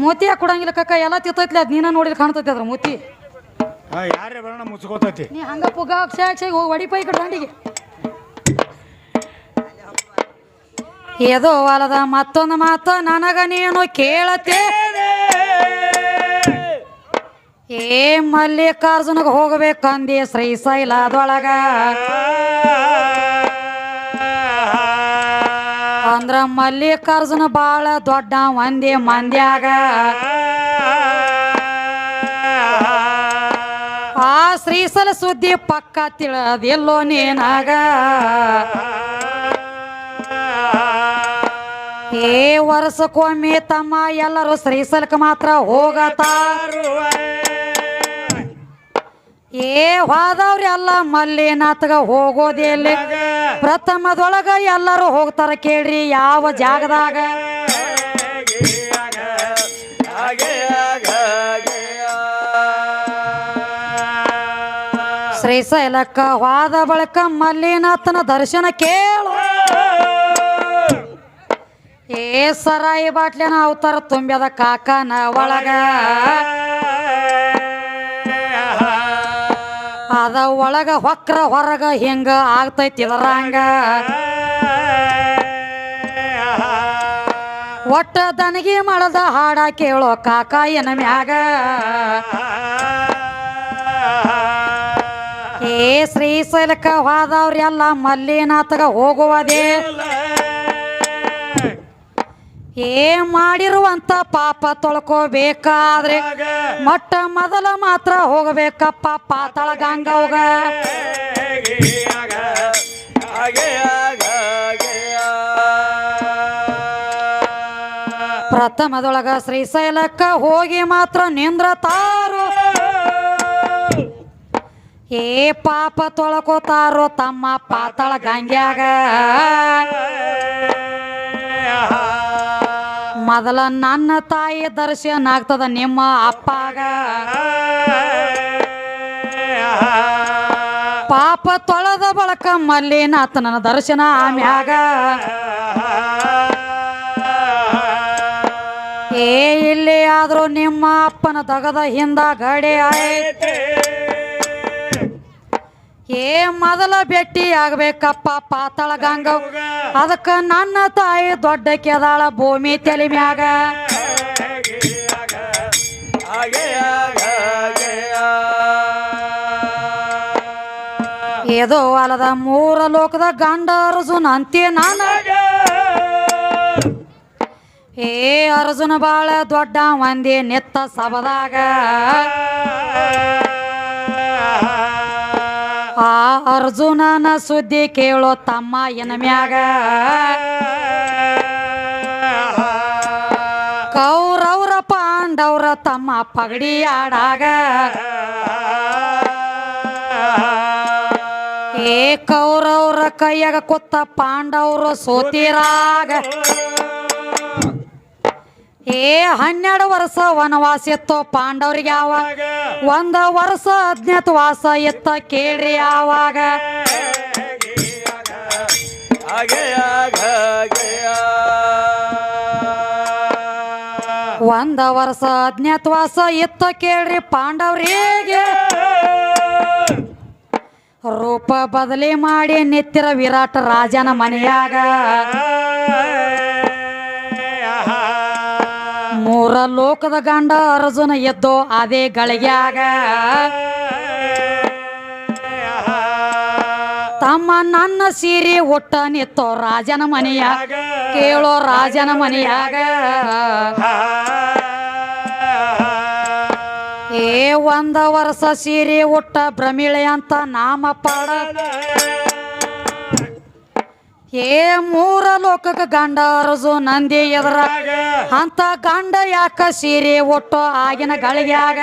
ಮೋತಿ ಯಾಕೆ ಕೊಡಂಗಿಲ್ಲ ಕಕ್ಕ ಎಲ್ಲ ತಿತ್ತೈತ್ಲಿ ಅದು ನೀನ ನೋಡಿದ್ರೆ ಕಾಣ್ತೈತಿ ಅದ್ರ ಮೋತಿ ಯಾರೇ ಬರೋಣ ಮುಚ್ಕೋತೈತಿ ನೀ ಹಂಗ ಪುಗ ಅಕ್ಷಯ ಹೋಗಿ ಹೊಡಿಪ ಈ ಕಡೆ ದಂಡಿಗೆ ಏದೋ ಅಲದ ಮತ್ತೊಂದು ಮಾತು ನನಗ ನೀನು ಕೇಳತ್ತೆ ಏ ಮಲ್ಲಿಕಾರ್ಜುನಗ ಹೋಗಬೇಕಂದಿ ಶ್ರೀಶೈಲದೊಳಗ ಅಂದ್ರ ಮಲ್ಲಿಕಾರ್ಜುನ ಬಾಳ ದೊಡ್ಡ ಒಂದೇ ಮಂದ್ಯಾಗ ಆ ಶ್ರೀಶೈಲ ಸುದ್ದಿ ಪಕ್ಕ ತಿಳಿದಿಲ್ಲೋ ನೀನಾಗ ಏ ವರ್ಷಕ್ಕೊಮ್ಮೆ ತಮ್ಮ ಎಲ್ಲರೂ ಶ್ರೀಶೈಲಕ್ಕೆ ಮಾತ್ರ ಹೋಗತಾರು ಏ ಹೋದವ್ರಿ ಎಲ್ಲ ಮಲ್ಲಿನಾಥಗ ಹೋಗೋದಿಲ್ಲ ಪ್ರಥಮದೊಳಗ ಎಲ್ಲರೂ ಹೋಗ್ತಾರ ಕೇಳ್ರಿ ಯಾವ ಜಾಗದಾಗ ಶ್ರೀಶೈಲಕ್ಕ ಹೋದ ಬಳಿಕ ಮಲ್ಲಿನಾಥನ ದರ್ಶನ ಕೇಳು ಏ ಸರಾಯಿ ಬಾಟ್ಲಿನ ಅವತಾರ ತುಂಬ್ಯದ ಕಾಕನ ಒಳಗ ಅದ ಒಳಗ ಹೊಕ್ರ ಹೊರಗ ಹಿಂಗ ಆಗ್ತೈತಿ ಇದರಂಗ ಒಟ್ಟ ದನಗಿ ಮಾಡದ ಹಾಡ ಕೇಳೋ ಕಾಕ ಏನ ಮ್ಯಾಗ ಏ ಶ್ರೀಶೈಲಕ್ಕ ಹೋದವ್ರಿ ಎಲ್ಲ ಮಲ್ಲಿನಾಥಗ ಹೋಗುವುದೇ ಏ ಮಾಡಿರುವಂತ ಪಾಪ ತೊಳ್ಕೋಬೇಕಾದ್ರೆ ಮೊಟ್ಟ ಮೊದಲ ಮಾತ್ರ ಹೋಗಬೇಕಪ್ಪ ಪಾತಾಳ ಗಂಗವ್ಗ ಪ್ರಥಮದೊಳಗ ಶ್ರೀಶೈಲಕ್ಕ ಹೋಗಿ ಮಾತ್ರ ನಿಂದ್ರತಾರು ಏ ಪಾಪ ತೊಳ್ಕೋತಾರೋ ತಮ್ಮ ಪಾತಾಳ ಗಂಗ್ಯಾಗ ಮೊದಲ ನನ್ನ ತಾಯಿ ದರ್ಶನ ಆಗ್ತದ ನಿಮ್ಮ ಅಪ್ಪಾಗ ಪಾಪ ತೊಳೆದ ಬಳಕ ಮಲ್ಲಿನಾಥನ ದರ್ಶನ ಆಮ್ಯಾಗ ಏ ಇಲ್ಲಿ ಆದ್ರೂ ನಿಮ್ಮ ಅಪ್ಪನ ತಗದ ಹಿಂದ ಗಡಿ ಆಯ್ತು ಏ ಮೊದಲ ಭೇಟಿ ಆಗ್ಬೇಕಪ್ಪ ಪಾತಾಳ ಗಂಗವ್ ಅದಕ್ಕ ನನ್ನ ತಾಯಿ ದೊಡ್ಡ ಕೆದಾಳ ಭೂಮಿ ತಲೆ ಮ್ಯಾಗ ಏದೋ ಅಲದ ಮೂರ ಲೋಕದ ಗಂಡ ಅರ್ಜುನ ಅಂತೆ ನನಗ ಏ ಅರ್ಜುನ ಬಾಳ ದೊಡ್ಡ ಮಂದಿ ನಿತ್ತ ಸಬದಾಗ ಆ ಅರ್ಜುನನ ಸುದ್ದಿ ಕೇಳೋ ತಮ್ಮ ಎನ ಮ್ಯಾಗ ಕೌರವ್ರ ಪಾಂಡವ್ರ ತಮ್ಮ ಪಗಡಿ ಆಡಾಗ ಏ ಕೌರವ್ರ ಕೈಯಾಗ ಕೊತ್ತ ಪಾಂಡವ್ರು ಸೋತಿರಾಗ ಏ 12 ವರ್ಷ ವನವಾಸ ಇತ್ತು ಪಾಂಡವ್ರಿಗೆ ಯಾವಾಗ 1 ವರ್ಷ ಅಜ್ಞಾತವಾಸ ಇತ್ತ ಕೇಳ್ರಿ ಯಾವಾಗ ಒಂದ ವರ್ಷ ಅಜ್ಞಾತವಾಸ ಇತ್ತ ಕೇಳ್ರಿ ಪಾಂಡವ್ರಿಗೆ ರೂಪ ಬದಲಿ ಮಾಡಿ ನಿತ್ಯರ ವಿರಾಟ ರಾಜನ ಮನೆಯಾಗ ಮೂರ ಲೋಕದ ಗಂಡ ಅರ್ಜುನ ಎದ್ದೋ ಅದೇ ಗಳಿಗ್ಯಾಗ ತಮ್ಮ ನನ್ನ ಸೀರೆ ಒಟ್ಟ ನಿತ್ತೋ ರಾಜನ ಮನೆಯಾಗ ಕೇಳೋ ರಾಜನ ಮನೆಯಾಗ ಏ 1 ವರ್ಷ ಸೀರೆ ಒಟ್ಟ ಭ್ರಮಿಳೆ ಅಂತ ನಾಮ ಪಾಡ ಏ 3 ಲೋಕಕ್ಕೆ ಗಂಡ ಅರಜು ನಂದಿ ಎದರ ಅಂತ ಗಂಡ ಯಾಕ ಸೀರೆ ಒಟ್ಟು ಆಗಿನ ಗಳಿಗ್ಯಾಗ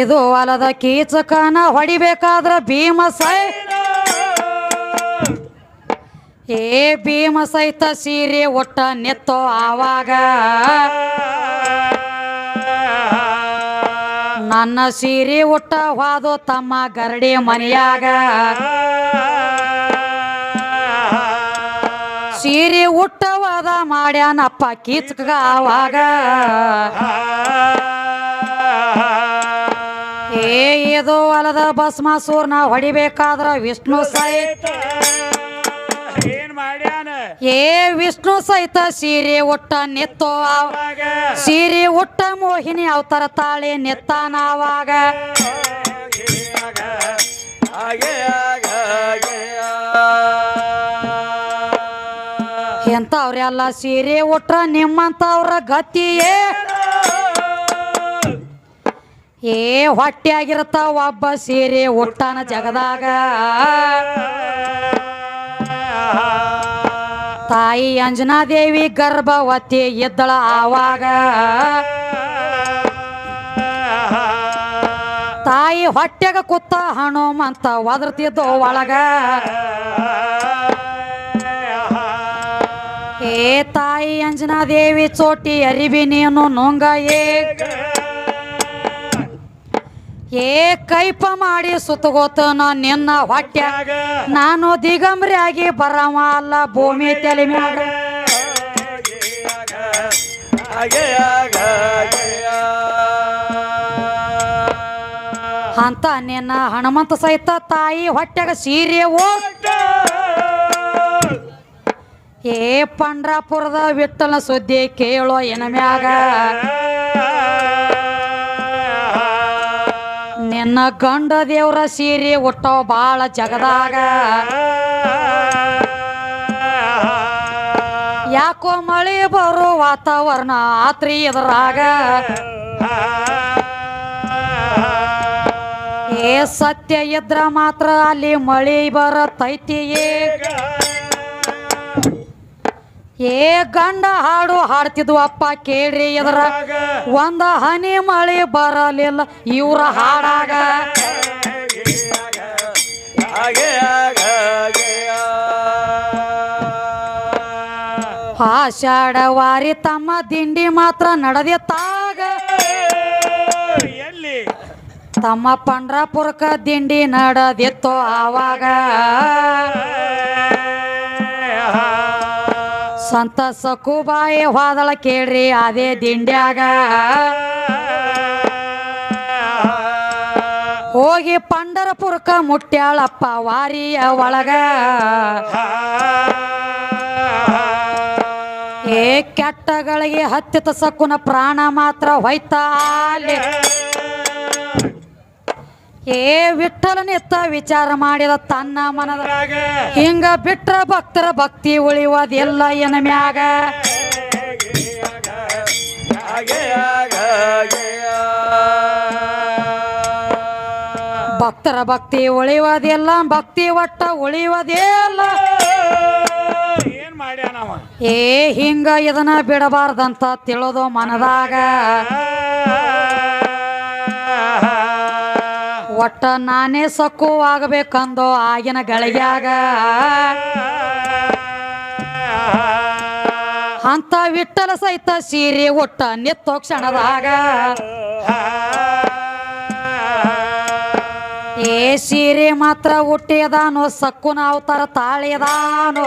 ಇದು ಅಲದ ಕೀಚಕನ ಹೊಡಿಬೇಕಾದ್ರ ಭೀಮ ಏ ಭೀಮ ಸಹಿತ ಸೀರೆ ಒಟ್ಟ ನೆತ್ತೋ ಆವಾಗ ನನ್ನ ಸೀರೆ ಒಟ್ಟ ಹೋದೋ ತಮ್ಮ ಗರಡಿ ಮನೆಯಾಗ ಸೀರೆ ಉಟ್ಟವಾದ ಮಾಡ್ಯಾನಪ್ಪ ಕೀಚಕ ಆವಾಗ ಇದು ಹೊಲದ ಭಸ್ಮಾಸೂರ್ನ ಹೊಡಿಬೇಕಾದ್ರ ವಿಷ್ಣು ಸಹಿತ ಏನ್ ಮಾಡ್ಯಾನ ವಿಷ್ಣು ಸಹಿತ ಸೀರೆ ಉಟ್ಟ ನೆತ್ತೋ ಸೀರೆ ಉಟ್ಟ ಮೋಹಿನಿ ಅವತಾರ ತಾಳೆ ನೆತ್ತಾನವಾಗ ಎಂತವ್ರೆಲ್ಲ ಸೀರೆ ಉಟ್ರ ನಿಮ್ಮಂತವ್ರ ಗತಿಯೇ ಹೊಟ್ಟೆಯಾಗಿರ್ತಾವ ಒಬ್ಬ ಸೀರೆ ಉಟ್ಟಾನ ಜಗದಾಗ ತಾಯಿ ಅಂಜನಾದೇವಿ ಗರ್ಭವತಿ ಇದ್ದಳ ಆವಾಗ ತಾಯಿ ಹೊಟ್ಟೆಗ ಕುತ್ತ ಹನುಮಂತ ಒದರ್ತಿದ್ದು ಒಳಗ ತಾಯಿ ಅಂಜನಾದೇವಿ ಚೋಟಿ ಅರಿಬಿ ನೀನು ನುಂಗ ಕೈಪ ಮಾಡಿ ಸುತ್ತಗೋತನ ನಿನ್ನ ಹೊಟ್ಟೆ ನಾನು ದಿಗಂಬರಿ ಆಗಿ ಬರವ ಅಲ್ಲ ಭೂಮಿ ತಲೆ ಮ್ಯಾಗ ಅಂತ ನಿನ್ನ ಹನುಮಂತ ಸಹಿತ ತಾಯಿ ಹೊಟ್ಟೆಗ ಸೀರೆ ಪಂಡ್ರಾಪುರದ ವಿಠ್ಠಲ ಸುದ್ದಿ ಕೇಳೋ ಎನ ಮ್ಯಾಗ ನಿನ್ನ ಗಂಡ ದೇವ್ರ ಸೀರೆ ಉಟ್ಟೋ ಬಾಳ ಜಗದಾಗ ಯಾಕೋ ಮಳೆ ಬರೋ ವಾತಾವರಣ ಆತ್ರಿ ಎದುರಾಗ ಸತ್ಯ ಇದ್ರ ಮಾತ್ರ ಅಲ್ಲಿ ಮಳೆ ಬರತೈತಿ ಗಂಡ ಹಾಡು ಹಾಡ್ತಿದ್ವು ಅಪ್ಪ ಕೇಳ್ರಿ ಎದ್ರ ಒಂದ ಹನಿ ಮಳೆ ಬರಲಿಲ್ಲ ಇವ್ರ ಹಾಡಾಗ ಆಷಾಢವಾರಿ ತಮ್ಮ ದಿಂಡಿ ಮಾತ್ರ ನಡೆದಿತ್ತಾಗ ತಮ್ಮ ಪಂಡ್ರಾಪುರಕ್ಕ ದಿಂಡಿ ನಡೆದಿತ್ತು ಆವಾಗ ಸಂತ ಸಕುಬಾಯಿ ಹೋದಳ ಕೇಳ್ರಿ ಅದೇ ದಿಂಡ್ಯಾಗ ಹೋಗಿ ಪಂಡರಪುರಕ್ಕ ಮುಟ್ಟ್ಯಾಳಪ್ಪ ವಾರಿಯ ಒಳಗ ಕೆಟ್ಟಗಳಿಗೆ ಹತ್ತಿತ ಸಕುನ ಪ್ರಾಣ ಮಾತ್ರ ಹೋಯ್ತಾಲೆ ವಿಠಲನಿತ್ತ ವಿಚಾರ ಮಾಡಿದ ತನ್ನ ಮನದಾಗ ಹಿಂಗ ಬಿಟ್ರ ಭಕ್ತರ ಭಕ್ತಿ ಉಳಿಯೋದೆಲ್ಲ ಎನ ಮ್ಯಾಗ ಭಕ್ತರ ಭಕ್ತಿ ಉಳಿಯೋದೆಲ್ಲ ಭಕ್ತಿ ಒಟ್ಟ ಉಳಿಯೋದೆಲ್ಲ ಏನ್ ಮಾಡ್ಯಾನವ ಹಿಂಗ ಇದನ್ನ ಬಿಡಬಾರ್ದಂತ ತಿಳಿದು ಮನದಾಗ ಒಟ್ಟ ನಾನೇ ಸಕ್ಕು ಆಗಬೇಕಂದು ಆಗಿನ ಗಳಿಗ್ಯಾಗ ಅಂತ ವಿಠಲ ಸಹಿತ ಸೀರೆ ಒಟ್ಟ ನಿತ್ತೋ ಕ್ಷಣದಾಗ ಸೀರೆ ಮಾತ್ರ ಹುಟ್ಟಿಯದಾನೋ ಸಕ್ಕುನ ಅವತಾರ ತಾಳಿಯದಾನೋ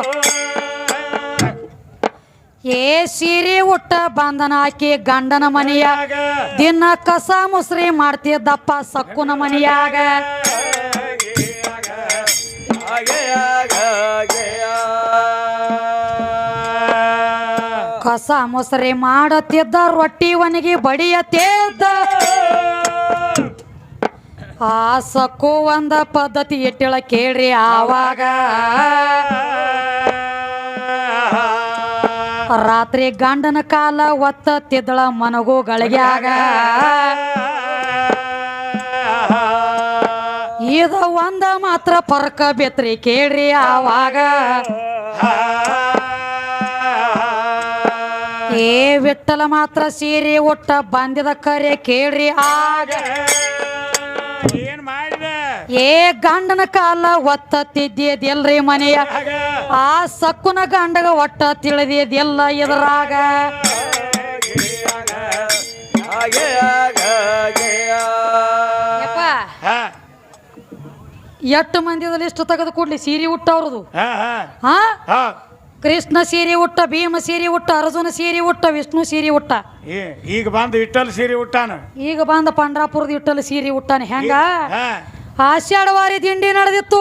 ಸೀರೆ ಉಟ್ಟ ಬಂಧನ ಹಾಕಿ ಗಂಡನ ಮನೆಯಾಗ ದಿನ ಕಸ ಮುಸ್ರಿ ಮಾಡ್ತಿದ್ದಪ್ಪ ಸಕ್ಕುನ ಮನೆಯಾಗ ಕಸ ಮುಸ್ರಿ ಮಾಡತ್ತಿದ್ದ ರೊಟ್ಟಿ ಒಣಗಿ ಬಡಿಯತ್ತಿದ್ದ ಆ ಸಕ್ಕು ಒಂದ ಪದ್ಧತಿ ಇಟ್ಟಿಳ ಕೇಳ್ರಿ ಆವಾಗ ರಾತ್ರಿ ಗಂಡನ ಕಾಲ ಒತ್ತತ್ತಿದ್ದಳ ಮನಗು ಗಳಿಗ್ಯಾಗ ಇದು ಒಂದ ಮಾತ್ರ ಫರ್ಕ ಬೇತ್ರಿ ಕೇಳ್ರಿ ಆವಾಗ ವಿಠಲ ಮಾತ್ರ ಸೀರೆ ಉಟ್ಟ ಬಂದಿದ ಕರೆ ಕೇಳ್ರಿ ಆಗ ಏನ್ ಮಾಡಿದ ಗಂಡನ ಕಾಲ ಒತ್ತತ್ತಿದ್ದೆಲ್ರಿ ಮನೆಯ ಆ ಸಕ್ಕುನ ಗಂಡಗ ಒಟ್ಟ ತಿಳಿದಿದೆಲ್ಲ ಎದುರಾಗ ಎಷ್ಟು ಮಂದಿದಲ್ಲಿ ಇಷ್ಟು ತೆಗೆದು ಕೊಡ್ಲಿ ಸೀರೆ ಉಟ್ಟವ್ರದು ಕೃಷ್ಣ ಸೀರೆ ಉಟ್ಟ, ಭೀಮ ಸೀರೆ ಉಟ್ಟ, ಅರ್ಜುನ ಸೀರೆ ಉಟ್ಟ, ವಿಷ್ಣು ಸೀರೆ ಉಟ್ಟ. ಈಗ ಬಂದು ಇಟ್ಟಲ್ ಸೀರೆ ಉಟ್ಟಾನ. ಈಗ ಬಂದ ಪಂಡ್ರಾಪುರದ ಇಟ್ಟಲ್ಲಿ ಸೀರೆ ಉಟ್ಟಾನ. ಹೆಂಗ ಹಾ ಆಷಾಢವಾರಿ ದಿಂಡಿ ನಡೆದಿತ್ತು.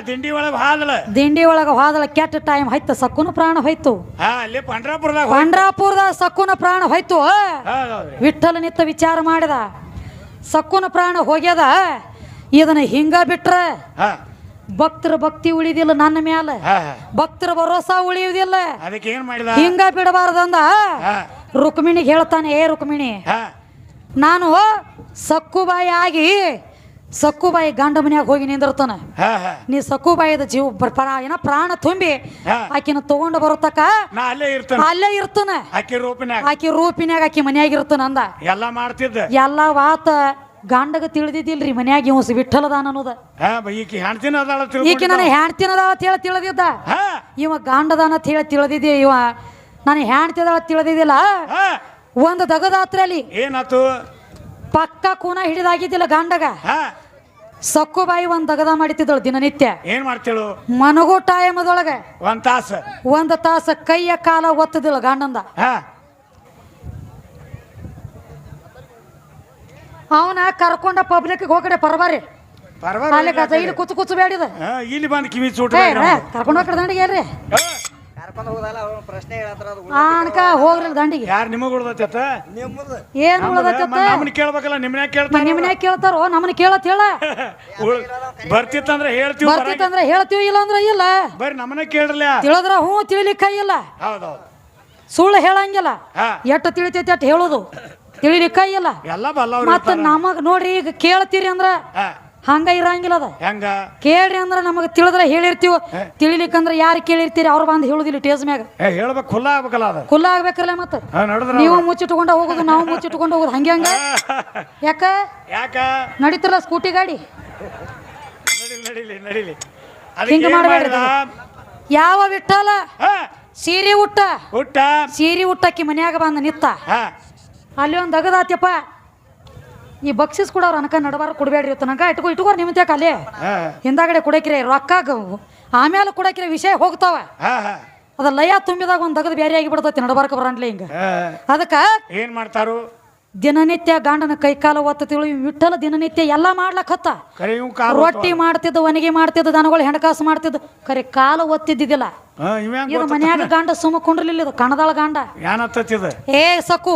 ದಿಂಡಿ ಒಳಗ ಹಾದಲ. ದಿಂಡಿ ಒಳಗ ಹೋದಳ ಕೆಟ್ಟ ಟೈಮ್ ಹೋಯ್ತು, ಸಕ್ಕುನ ಪ್ರಾಣ ಹೋಯ್ತು. ಅಲ್ಲಿ ಪಂಡ್ರಾಪುರದಾಗ ಪಂಡ್ರಾಪುರದ ಸಕ್ಕುನ ಪ್ರಾಣ ಹೋಯ್ತು. ಹೌದೌದ್ರಿ. ವಿಠ್ಠಲ ನಿತ್ತ ವಿಚಾರ ಮಾಡಿದ, ಸಕ್ಕುನ ಪ್ರಾಣ ಹೋಗ್ಯದ, ಇದನ್ನ ಹಿಂಗ ಬಿಟ್ರ ಹಾ ಭಕ್ತರ ಭಕ್ತಿ ಉಳಿದಿಲ್ಲ ನನ್ನ ಮ್ಯಾಲ, ಭಕ್ತರ ಭರೋಸಾ ಉಳಿಯುವುದಿಲ್ಲ, ಅದಕ್ಕೆ ಏನ್ ಮಾಡಿದ? ಹಿಂಗ ಬಿಡಬಾರ್ದಂದ ರುಕ್ಮಿಣಿಗೆ ಹೇಳ್ತಾನೆ, ಏ ರುಕ್ಮಿಣಿ, ನಾನು ಸಕ್ಕುಬಾಯಿ ಆಗಿ ಸಕ್ಕುಬಾಯಿ ಗಂಡ ಮನ್ಯಾಗ ಹೋಗಿ ನಿಂದಿರ್ತಾನ. ನೀ ಸಕ್ಕುಬಾಯಿದ ಜೀವ ಏನ ಪ್ರಾಣ ತುಂಬಿ ಆಕಿನ ತಗೊಂಡು ಬರತಕ್ಕ ಅಲ್ಲೇ ಇರ್ತಾನ. ಆಕಿ ರೂಪಿನ್ಯಾಗ ಆಕಿ ಮನ್ಯಾಗ ಇರ್ತಾನ ಅಂದ. ಎಲ್ಲ ಮಾಡ್ತಿದ್ದ ಎಲ್ಲ ವಾತ ಗಂಡಗ ತಿಳಿದಿದ್ದಿಲ್ರಿ ಮನ್ಯಾಗ ಇವ್ ವಿಠಲದಾನ ಅನ್ನೋದ. ಈಕಿ ನನ್ನ ಹೆಣ್ತಿನದಾಳ ಅಂತ ಹೇಳಿ ತಿಳಿದಿದ್ದ. ಇವ ಗಂಡದಾನ ಅಂತ ಹೇಳಿ ತಿಳಿದಿದ್ದೆ. ಇವ ನಾನು ಹೆಣ್ತಿದಾಳ ತಿಳಿದಿದ್ದಿಲ್ಲ. ಒಂದು ದಗದಾತ್ರಲ್ಲಿ ಏನಾತು? ಪಕ್ಕ ಕೂನ ಹಿಡಿದಾಗಿದ್ದಿಲ್ಲ ಗಂಡಗ. ಸಕ್ಕುಬಾಯಿ ಒಂದ್ ದಗದ ಮಾಡಿತಿದ್ದಳು ದಿನನಿತ್ಯ. ಏನ್ ಮಾಡ್ತಿಳು? ಮನಗು ಟೈಮದೊಳಗ ಒಂದ್ ತಾಸ ಕೈಯ ಕಾಲ ಒತ್ತದಿಲ್ಲ ಗಂಡಂದ. ಅವನ ಕರ್ಕೊಂಡ ಪಬ್ಲಿಕ್ ಹೋಗಡೆ ಪರಬಾರಿ ಇಲ್ಲಿ ಕುಚ್ಚು ಬೇಡಿದ ಇಲ್ಲಿ ಬಂದು ಕಿವಿ ಚೂಟ ಕರ್ಕೊಂಡ್ ಹೋಗ್ರಿ ದಂಡಿಗೆ ಏನ್ರಿ ಅನ್ಕ ಹೋಗ್ರಿ ದಂಡಿಗೆ. ಯಾರು ನಿಮಗ್ ಉಳ್ದತ್ತ? ಏನ್ ಉಳ್ದತ್ತ? ನಮ್ಮನ್ನ ಕೇಳ್ಬೇಕಲ್ಲ, ನಿಮ್ಮನ್ಯಾಗ ಕೇಳ್ತಾರ? ನಿಮ್ಮನ್ಯಾಗ ಕೇಳ್ತಾರೋ? ನಮ್ಮನ್ನ ಕೇಳತ್ ಹೇಳ. ಬರ್ತಿತ್ತಂದ್ರೆ ಹೇಳ್ತೀವಿ, ಬರ್ತಿತ್ತಂದ್ರೆ ಹೇಳ್ತೀವಿ, ಇಲ್ಲ ಅಂದ್ರೆ ಇಲ್ಲ. ಬರ್ರಿ ನಮ್ಮನ್ನ ಕೇಳ್ರಲ್ಲ. ತಿಳಿದ್ರ ಹ್ಞೂ, ತಿಳಿಲಿಕ್ಕ ಇಲ್ಲ. ಹೌದೌದು, ಸುಳ್ಳು ಹೇಳಂಗಿಲ್ಲ. ಎಟ್ಟು ತಿಳಿತೈತಿ ಅಟ್ಟು ಹೇಳೋದು, ತಿಳಿಲಿಕ್ಕ ಇಲ್ಲ. ಮತ್ತ ನಮಗ್ ನೋಡ್ರಿ, ಈಗ ಕೇಳ್ತೀರಿ ಅಂದ್ರ ಹಂಗ ಇರಂಗಿಲ್ಲ. ಅದ ಹೆಂಗ ಕೇಳ್ರಿ ಅಂದ್ರ ನಮಗ್ ತಿಳಿದ್ರ ಹೇಳಿರ್ತೀವ. ತಿಳಿಲಿಕ್ಕಂದ್ರ ಯಾರು ಕೇಳಿರ್ತೀರಿ ಅವ್ರು ಬಂದು ಹೇಳುದಿಲ್ಲ ಟೇಜ್ ಮ್ಯಾಗ. ಹೇಳ್ಬೇಕು, ಖುಲ್ಲಾ ಆಗ್ಬೇಕಲ್ಲ. ಅದು ಖುಲ್ಲಾ ಆಗ್ಬೇಕಲ್ಲ. ಮತ್ತ ನೀವು ಮುಚ್ಚಿಟ್ಕೊಂಡ ಹೋಗುದು, ನಾವು ಮುಚ್ಚಿಟ್ಕೊಂಡು ಹೋಗುದು, ಹಂಗೆ ಹಂಗ ಯಾಕ ನಡೀತಿರಲ್ಲ ಸ್ಕೂಟಿ ಗಾಡಿ? ಹಿಂಗ ಮಾಡ್ಬೇಡ್ರಿ. ಯಾವ ವಿಠಲ ಸೀರೆ ಉಟ್ಟ ಸೀರೆ ಉಟ್ಟಕ್ಕಿ ಮನ್ಯಾಗ ಬಂದ ನಿತ್ತ. ಅಲ್ಲಿ ಒಂದ್ ದಗದಾತ್ಯಪ್ಪ, ಈ ಬಕ್ಸಿಸ್ ಕೂಡ ಅವ್ರ ಅನಕ ನಡಬಾರ ಕೊಡ್ಬೇಡ್ರಿ, ತನಕ ಇಟ್ಕೋರ್ ನಿಮ್ ತ್ಯಾಕ ಅಲ್ಲಿ ಹಿಂದಾಗಡೆ ಕುಡಕಿರಿ ರೊಕ್ಕ ಆಮೇಲೆ ಕುಡಕಿರಿ ವಿಷಯ ಹೋಗ್ತಾವ. ಅದ ಲಯ ತುಂಬಿದಾಗ ಒಂದ್ ದಗದ ಬೇರೆ ಆಗಿ ಬಿಡ್ತೈತಿ ನಡಬಾರಕ ಬರಂಡ್ಲಿ. ಹಿಂಗ ಅದಕ್ಕ ಏನ್ ಮಾಡ್ತಾರು? ದಿನನಿತ್ಯ ಗಂಡನ ಕೈಕಾಲ ಒತ್ತತಿಳು. ವಿಠಲ ದಿನನಿತ್ಯ ಎಲ್ಲಾ ಮಾಡ್ಲಕ್ಕ ರೊಟ್ಟಿ ಮಾಡ್ತಿದ್ದ, ಒಣಗಿ ಮಾಡ್ತಿದ್ದ, ದನಗಳು ಹೆಣಕಾಸು ಮಾಡ್ತಿದ್ದ, ಕರೆ ಕಾಲ ಒತ್ತಿದ್ದಿದ್ದಿಲ್ಲ. ಇದು ಮನ್ಯಾಗ ಗಂಡ ಸುಮ್ಮ ಕುಂಡ್ರಲಿಲ್ಲ. ಇದು ಕಣದಾಳ ಗಂಡ ಏ ಸಕ್ಕು